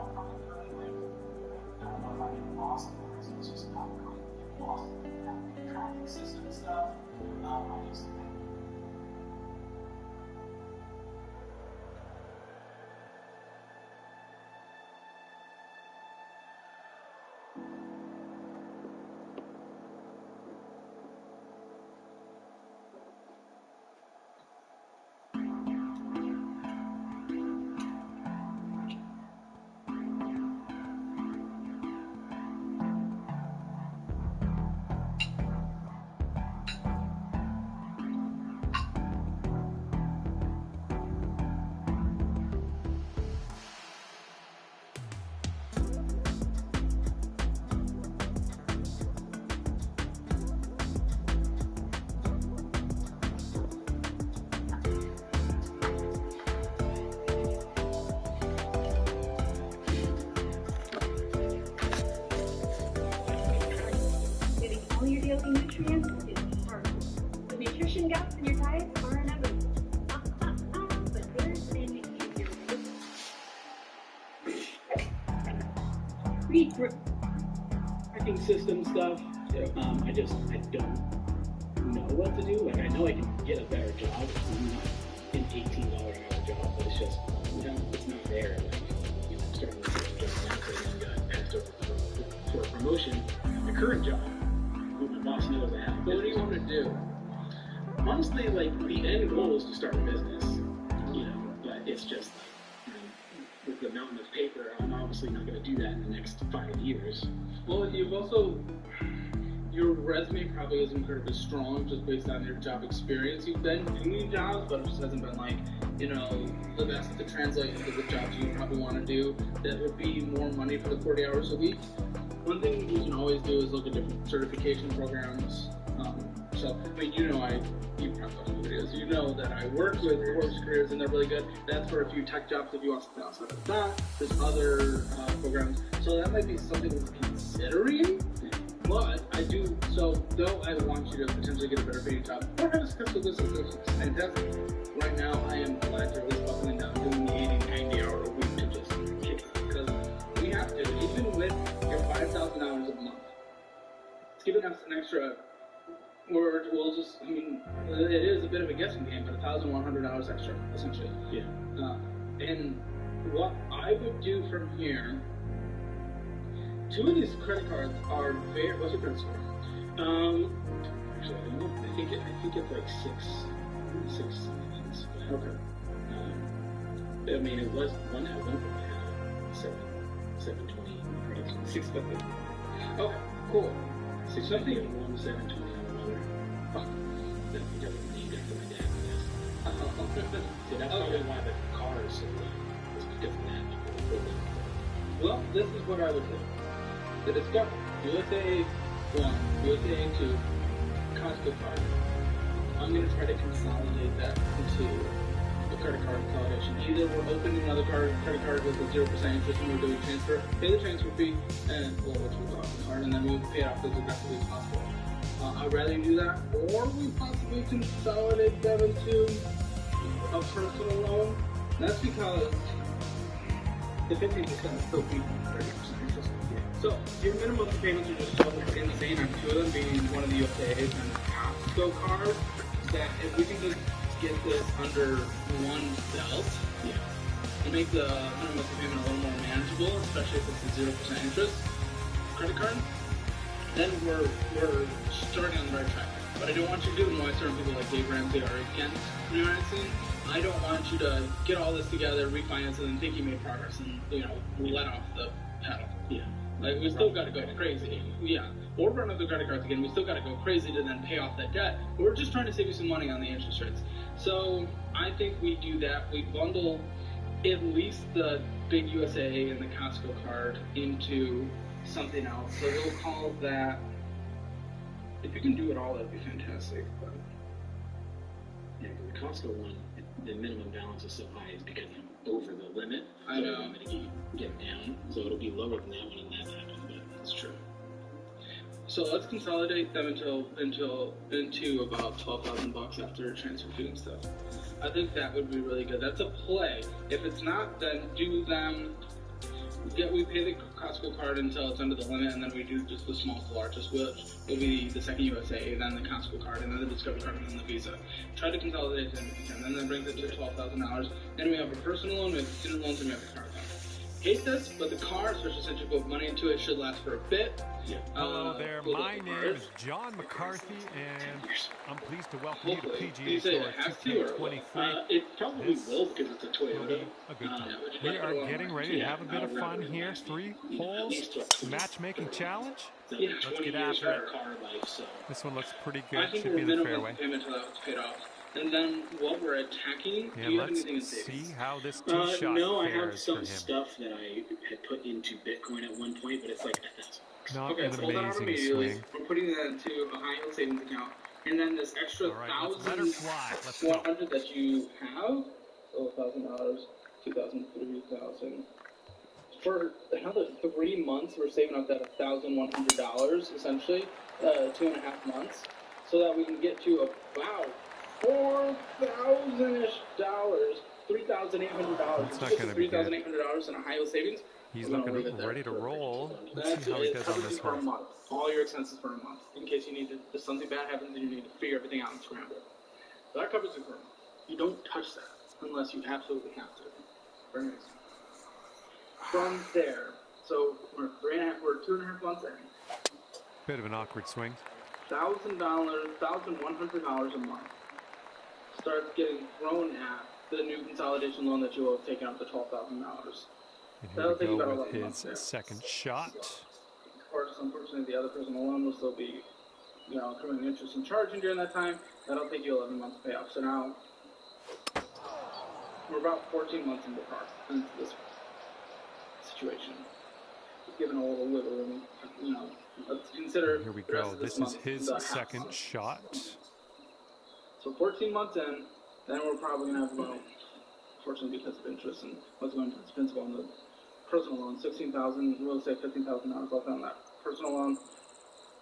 don't come into anything. I don't know if I get lost in the reason, it's just not really getting lost in the tracking system stuff. I just think getting all your daily nutrients is hard. The nutrition gaps in your diet are inevitable. But there's an easier way. Tracking system stuff. I don't know what to do. Like, I know I can get a better job. It's not an $18 an hour job, but it's just, it's not there. Like, I'm starting to get a job now because I got asked over for a promotion at my current job, who my boss knows I have. But what do you want to do? Honestly, like, the end goal is to start a business, but it's just, with the mountain of paper, I'm obviously not going to do that in the next 5 years. Well, you've also, your resume probably is incredibly strong just based on your job experience. You've been doing jobs, but it just hasn't been like, the best to translate into the jobs you probably want to do that would be more money for the 40 hours a week. One thing you can always do is look at different certification programs. So, you probably watch my videos. You know that I work with Course Careers and they're really good. That's for a few tech jobs if you want something outside of that. There's other programs. So that might be something worth considering. But though I want you to potentially get a better paying job or have a successful business, which is fantastic. Right now, I am glad you're at least buckling down doing the 80, 90 hour a week to just kick it. Because we have to, even with your $5,000 a month, it's giving us an extra. Or we'll just, it is a bit of a guessing game, but $1,100 extra, essentially. Yeah. And what I would do from here, 2 of these credit cards are very, what's your credit score? Actually, I don't know. I think it's like 6 somethings. Okay. It was one at one point I had 720, 650. Okay, cool. 650 on one, 720 on another. That's because of me after my dad, I guess. So that's probably why the car is so low. It's because of that. Well, this is what I would do. The Discover, USA 1, USA 2, Costco card. I'm going to try to consolidate that into a credit card consolidation. Either we're opening another credit card with a 0% interest and we're doing transfer, pay the transfer fee, and which we'll off the card, and then we pay it off as aggressively as possible. I'd rather you do that, or we possibly consolidate them into a personal loan. That's because the 15% is still being 30% interest. So your minimum payments are just so insane on 2 of them, being one of the USA's and the Costco card, that if we can just get this under one belt, and make the minimum payment a little more manageable, especially if it's a 0% interest credit card, then we're starting on the right track. But I don't want you doing what certain people like Dave Ramsey are against refinancing. I don't want you to get all this together, refinance it, and think you made progress and, let off the pedal. Yeah. Like, we still got to go crazy. Yeah. Or run up the credit cards again. We still got to go crazy to then pay off that debt. We're just trying to save you some money on the interest rates. So I think we do that. We bundle at least the big USA and the Costco card into something else. So we'll call that, if you can do it all, that'd be fantastic. But yeah, because the Costco one, the minimum balance is so high, it's because I'm over the limit. So I know. I'm going to get down. So it'll be lower than that one, and that's happened, but that's true. So let's consolidate them into about $12,000 after transfer fee and stuff. I think that would be really good. That's a play. If it's not, then do them We pay the Costco card until it's under the limit, and then we do just the small to largest, which will be the second USA, then the Costco card, and then the Discovery card, and then the Visa. Try to consolidate it if you can, and then that brings it to $12,000. Then we have a personal loan, we have student loans, and we have a car loan. Hate this, but the car, especially since you put money into it, should last for a bit. Yeah. Hello there, my name is John McCarthy, and I'm pleased to welcome you to PGA Tour 2K23. It probably will because it's a Toyota. A good time. We are getting ready to have a bit of fun here. 3 holes, matchmaking challenge. Let's get after it. This one looks pretty good. Should be in the fairway. And then what we're attacking, and do you have let's anything in savings? see how this tee shot No, I have fares some for him. stuff that I had put into Bitcoin at one point, but it's like 1,000. Not Okay, an so hold on amazing immediately. swing. We're putting that into a high yield savings account, and then this extra All right, let's let her fly. Let's go. 100 that you have, so $1,000, 2,000, 3,000. For another 3 months, we're saving up that $1,100 essentially, 2.5 months, so that we can get to about $4,000-ish, $3,800. That's not gonna be good. $3,800 in a high yield savings. He's looking ready to roll. Let's see how he does on this for a one. month. All your expenses for a month, in case you need to, if something bad happens and you need to figure everything out and scramble. So that covers you for a month. You don't touch that unless you absolutely have to. Very nice. From there, so we're 2.5 months in. Bit of an awkward swing. $1,000, $1,100 a month starts getting thrown at the new consolidation loan that you will have taken out the $12,000. And here we go with his second shot. Of course, unfortunately, the other personal loan will still be, accruing interest and charging during that time. That'll take you 11 months to pay off. So now we're about 14 months into this situation. Just giving a little wiggle room, let's consider. Here we go. This is his second shot. So 14 months in, then we're probably going to have about, unfortunately because of interest and what's going to the principal on the personal loan, $16,000, real estate, $15,000 left on that personal loan.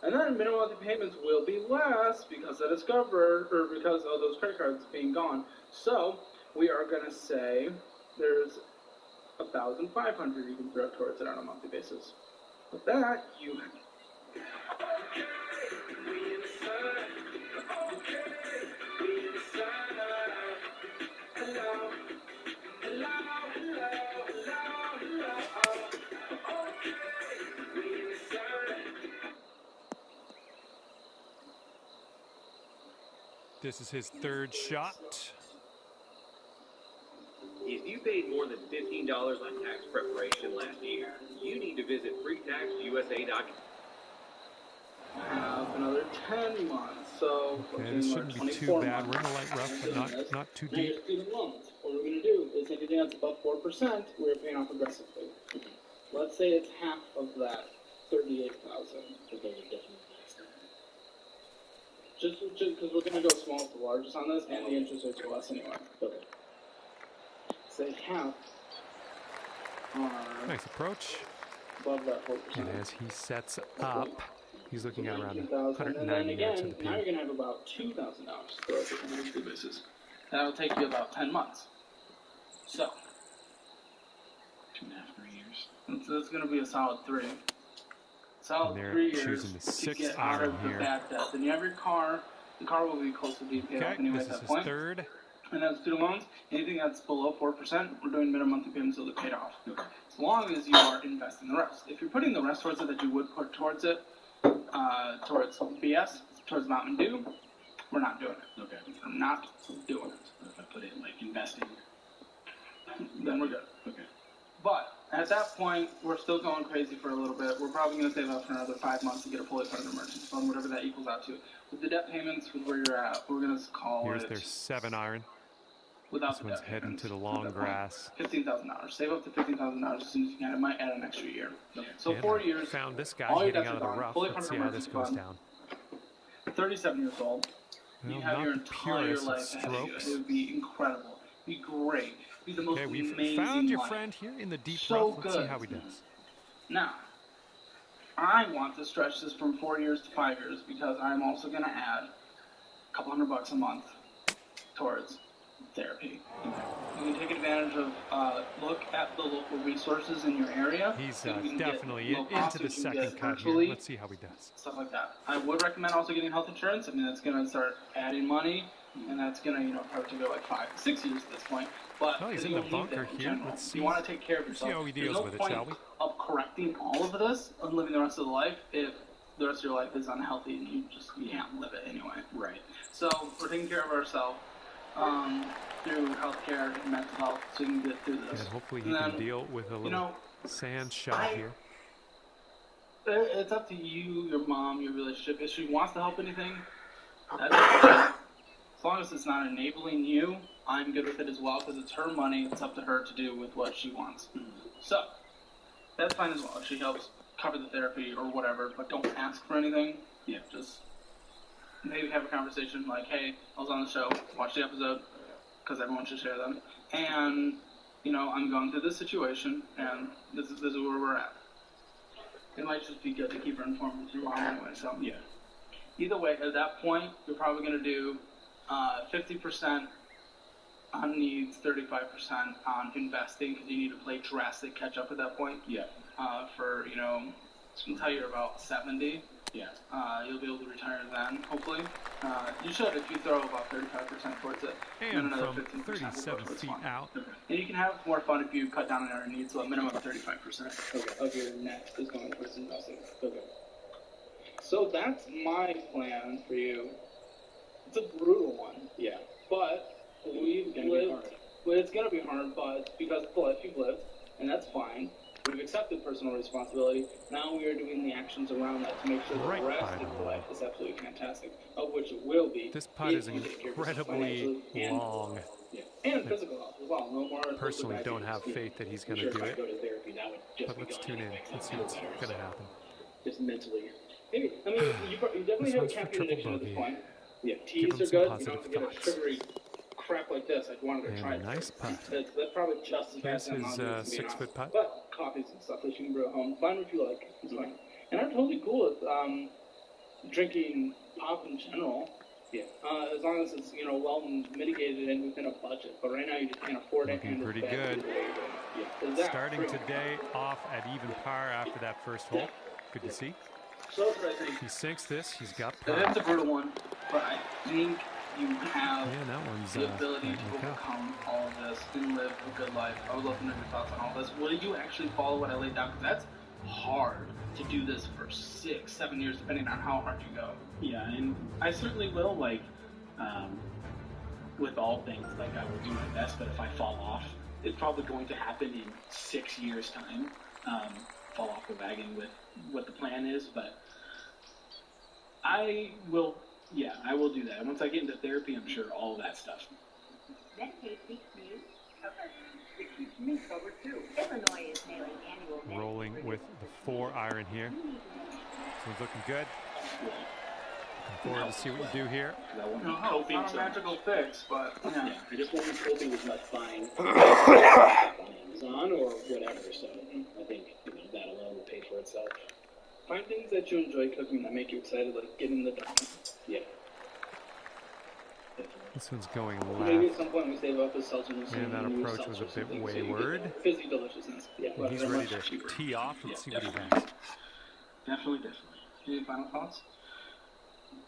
And then minimum monthly payments will be less because of because of those credit cards being gone. So we are going to say there's $1,500 you can throw towards it on a monthly basis. With that, you This is his third shot. If you paid more than $15 on tax preparation last year, you need to visit freetaxusa.com. have another 10 months, so okay, this shouldn't be too bad. We're in the light rough, but not too deep. Now, student loans. What we're going to do is anything that's above 4%, we're paying off aggressively. Let's say it's half of that, $38,000. Just because we're going to go small to largest on this, and the interest rates are less anyway. Okay. Say half are nice approach. above that 4%. And as he sets up, he's looking at around 190 190 yards to the now you're pin. going to have about $2,000 to throw at the monthly basis. That'll take you about 10 months. So, 2.5, 3 years. That's going to be a solid 3. Solid And they're 3 years choosing the to 6th get out iron of the here. bad debt. Then you have your car. The car will be close to being paid off Okay, anyway this at is that his point. third. And then student loans, anything that's below 4%, we're doing minimum monthly payments until they're paid off. Okay. As long as you are investing the rest. If you're putting the rest towards it that you would put towards it, towards BS, towards Mountain Dew, we're not doing it. Okay. We're not doing it. If I put it in like investing, then we're good. Okay. But at that point, we're still going crazy for a little bit. We're probably going to save up for another 5 months to get a fully funded emergency fund, whatever that equals out to. With the debt payments, with where you're at, we're going to call Here's it. their 7 iron. Without This the one's debt heading payments. to the long grass. $15,000. Save up to $15,000 as soon as you can. It might add an extra year. Okay. So And 4 I years. found this guy all your hitting debts out of are the gone, rough. fully Let's see funded how this goes emergency down. 37 years old. Well, You have not your the entire purest of life ahead of you. strokes. It would be incredible. It'd be great. It'd be the most Okay, we've amazing found your life. friend here in the deep So rough. Let's see good. how he does. Now, I want to stretch this from 4 years to 5 years because I'm also going to add a couple $100 a month towards therapy. You can take advantage of, look at the local resources in your area. He's so you can definitely get low into cost, the so you can second get cut virtually, here. Let's see how he does. stuff like that. I would recommend also getting health insurance. I mean, that's going to start adding money, and that's going to, you know, probably go like 5 to 6 years at this point. But Well, he's in you'll the need bunker that in here. general. Let's see. You want to take care of yourself. See how he There's deals no with it, point shall we? of correcting all of this and living the rest of the life if the rest of your life is unhealthy and you can't live it anyway. Right. So we're taking care of ourselves through healthcare and mental health, so you can get through this. And hopefully he can deal with a little sand shot here. It's up to you, your mom, your relationship. If she wants to help anything, that's fine. As long as it's not enabling you, I'm good with it as well, because it's her money. It's up to her to do with what she wants. So that's fine as well. If she helps cover the therapy or whatever, but don't ask for anything. Yeah, just maybe have a conversation like, hey, I was on the show, watch the episode, because everyone should share them. And, you know, I'm going through this situation, and this is where we're at. It might just be good to keep her informed with your mom anyway, so. Yeah. Either way, at that point, you're probably going to do 50% on needs, 35% on investing, because you need to play drastic catch up at that point. Yeah. For, you know, until you're about 70. Yeah. You'll be able to retire then, hopefully. You should if you throw about 35% towards it. And another from 15% 37 feet out. Okay. And you can have more fun if you cut down on your needs, so a minimum of 35% of your net is going towards investing. Okay. So that's my plan for you. It's a brutal one. Yeah. But we've lived. Well, it's going to be hard, but because of the life you've lived, and that's fine. We've accepted personal responsibility. Now we are doing the actions around that to make sure the rest of your life is absolutely fantastic, of which it will be. This putt is incredibly long. And physical health as well. No more. Personally, don't have faith that he's going to do it. But let's tune in. Let's see what's going to happen. Just mentally. Maybe. I mean, you definitely have a caffeine addiction at this point. Yeah. Teas are good. You don't have to get a sugary crap like this. I'd want to try it. Nice putt. That's probably just as Here's bad his 6-foot putt. But coffees and stuff that you can brew at home. Find what you like. It's fine. And I'm totally cool with drinking pop in general. Yeah. As long as it's, you know, well mitigated and within a budget. But right now you just can't afford it. Looking pretty good. Yeah. Starting today off at even par after that first hole. Good to see. So that's what I think. He sinks this. He's got par. That's a brutal one. But I think you have that one's, the ability to overcome all of this and live a good life. I would love to know your thoughts on all this. Will you actually follow what I laid down? Because that's hard to do this for 6-7 years, depending on how hard you go. Yeah, and I certainly will, like, with all things, like, I will do my best, but if I fall off, it's probably going to happen in 6 years' time. Fall off the wagon with what the plan is, but I will do that. Once I get into therapy, I'm sure all that stuff. Illinois is nailing annual. Rolling with the 4-iron here. So he's looking good. Looking forward to see what you do here. No, it's not a magical fix, but yeah, I just won't be coping as much buying Amazon or whatever. So I think that alone will pay for itself. Find things that you enjoy cooking that make you excited, like getting the dog. Yeah. This one's going Maybe left. at some point we save up his seltzer and And that approach was a bit wayward. Fizzy deliciousness. Yeah. And he's ready to tee off. Let's see what he has. Definitely. Any final thoughts?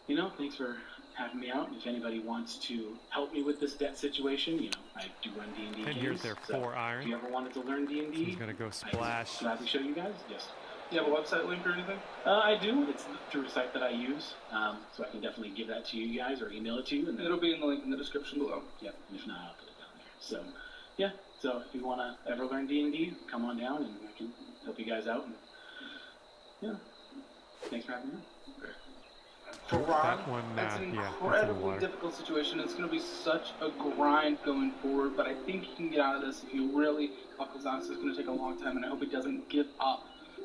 You know, thanks for having me out. If anybody wants to help me with this debt situation, you know, I do run D&D games. And here's their 4-iron. If you ever wanted to learn D&D, so he's going to go splash. I'd gladly show you guys. Yes. Do you have a website link or anything? I do. It's through a site that I use, so I can definitely give that to you guys or email it to you. And it'll be in the link in the description below. Yep. If not, I'll put it down there. So, yeah. So if you want to ever learn D&D, come on down and I can help you guys out. And, yeah. Thanks for having me. For Ron, it's an incredibly difficult situation. It's going to be such a grind going forward, but I think he can get out of this if he really buckles down. It's going to take a long time, and I hope he doesn't give up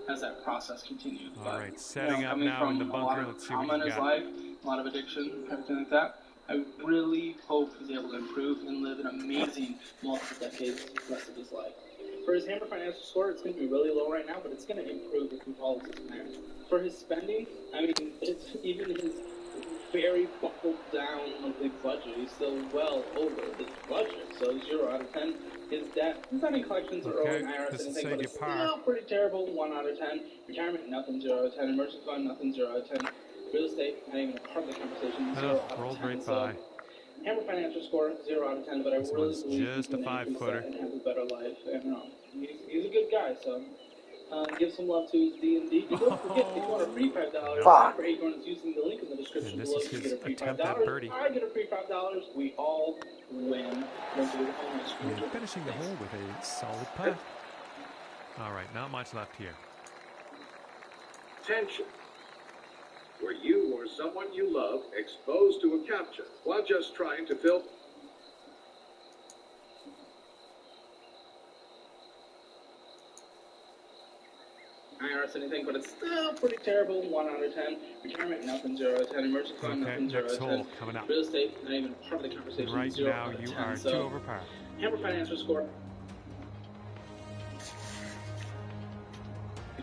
as that process continues. All right, setting up now in the bunker. Let's see what you got. Life, a lot of addiction, everything like that. I really hope he's able to improve and live an amazing multiple decades the rest of his life. For his Hammer financial score, it's going to be really low right now, but it's going to improve if he follows his plan. For his spending, I mean, it's even his very buckled down monthly budget. He's still well over his budget. So 0 out of 10. His debt, his not in collections or owing IRS this will anything, save but you it's par. still pretty terrible. 1 out of 10. Retirement, nothing. 0 out of 10. Emergency fund, nothing. 0 out of 10. Real estate, not even a part of the conversation. 0 out of 10. Rolled right by. Hammer financial score 0 out of 10, but I This really one's believe just he a can increase 5-footer. that and have a better life. And he's a good guy, so give some love to his D&D. And don't forget, if you want a free $5, for Acorn is using the link in the description And this below is to his get a free attempt at $5. birdie. I get a free $5. We all win. And finishing the hole with a solid putt. All right, not much left here. Tension. Were you or someone you love exposed to a captcha while just trying to fill IRS anything, but it's still pretty terrible. 1 out of 10. Retirement, nothing. 0 out of 10. Emergency fund, nothing. 0 out next of 10. hole coming up. Real estate, not even part of the conversation. Right 0 now, out of you 10. are So, 2 over par. Hammer financial score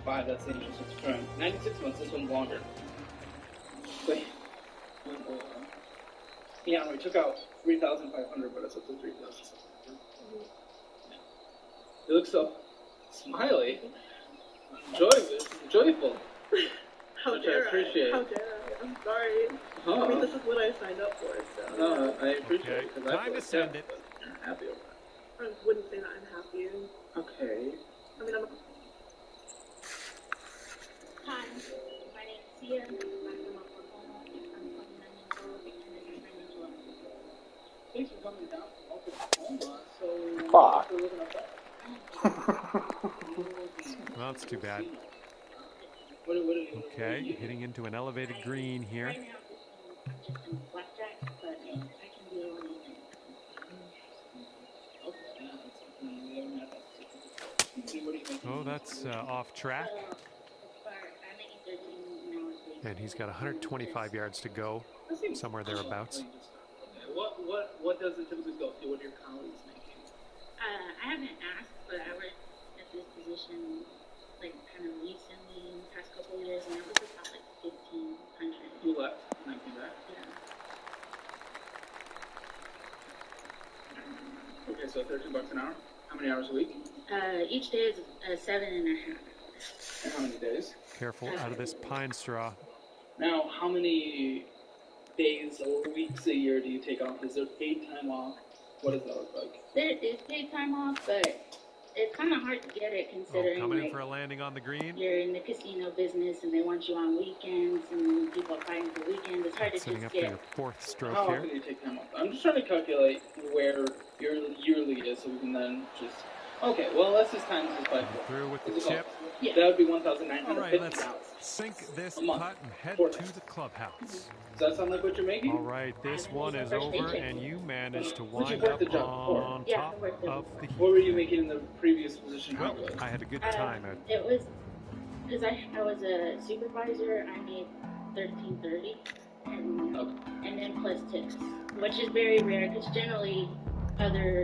5. That's the interest it's current. 96 months. This one's longer. Wait. Yeah, we took out 3,500, but it's up to 3,000. You look so smiley. Joyful. How which dare I appreciate. How dare I? I'm sorry. I mean, this is what I signed up for, so. No, I appreciate it. Time to send it. I'm happy with that. I wouldn't say that I'm happy. Okay. I mean, I'm. Hi, my name is Sia. I'm from Oklahoma. I'm 29 years old, and this is financial advice. Thanks for coming down from Oklahoma. So, Fuck. we're looking at that. Well, it's too bad. What Okay, hitting into an elevated green here. Right now, just in blackjack, but I can do anything. Oh, that's off track. I'm making 13 an hour. And he's got 125 yards to go, somewhere thereabouts. What does it typically go to? What are your colleagues making? I haven't asked, but I worked at this position like kind of recently in the past couple of years, and it was about like 1,500. You left and I came back. Yeah. Okay, so $13 an hour. How many hours a week? Each day is 7.5. And how many days? Careful out of this pine straw. Now, how many days or weeks a year do you take off? Is there paid time off? What does that look like? There is paid time off, but it's kind of hard to get it considering Coming in like, for a landing on the green. you're in the casino business and they want you on weekends and people are fighting for weekends. It's hard to Setting just up get. for your fourth stroke How here. often do you take time off? I'm just trying to calculate where your yearly is so we can then just... Okay, well, let's just times this by 4. Through with the What's it chip. called? Yeah. That would be 1,950 All right, let's pounds. sink this A month. putt and head 4 to days. the clubhouse. Does that sound like what you're making? All right, this one is over, and you managed to Would you wind work up the job before? on Yeah, top I worked of the heap. What were you making in the previous position? Well, I had a good time at It was because I was a supervisor. I made $13.30, and then plus tips, which is very rare because generally other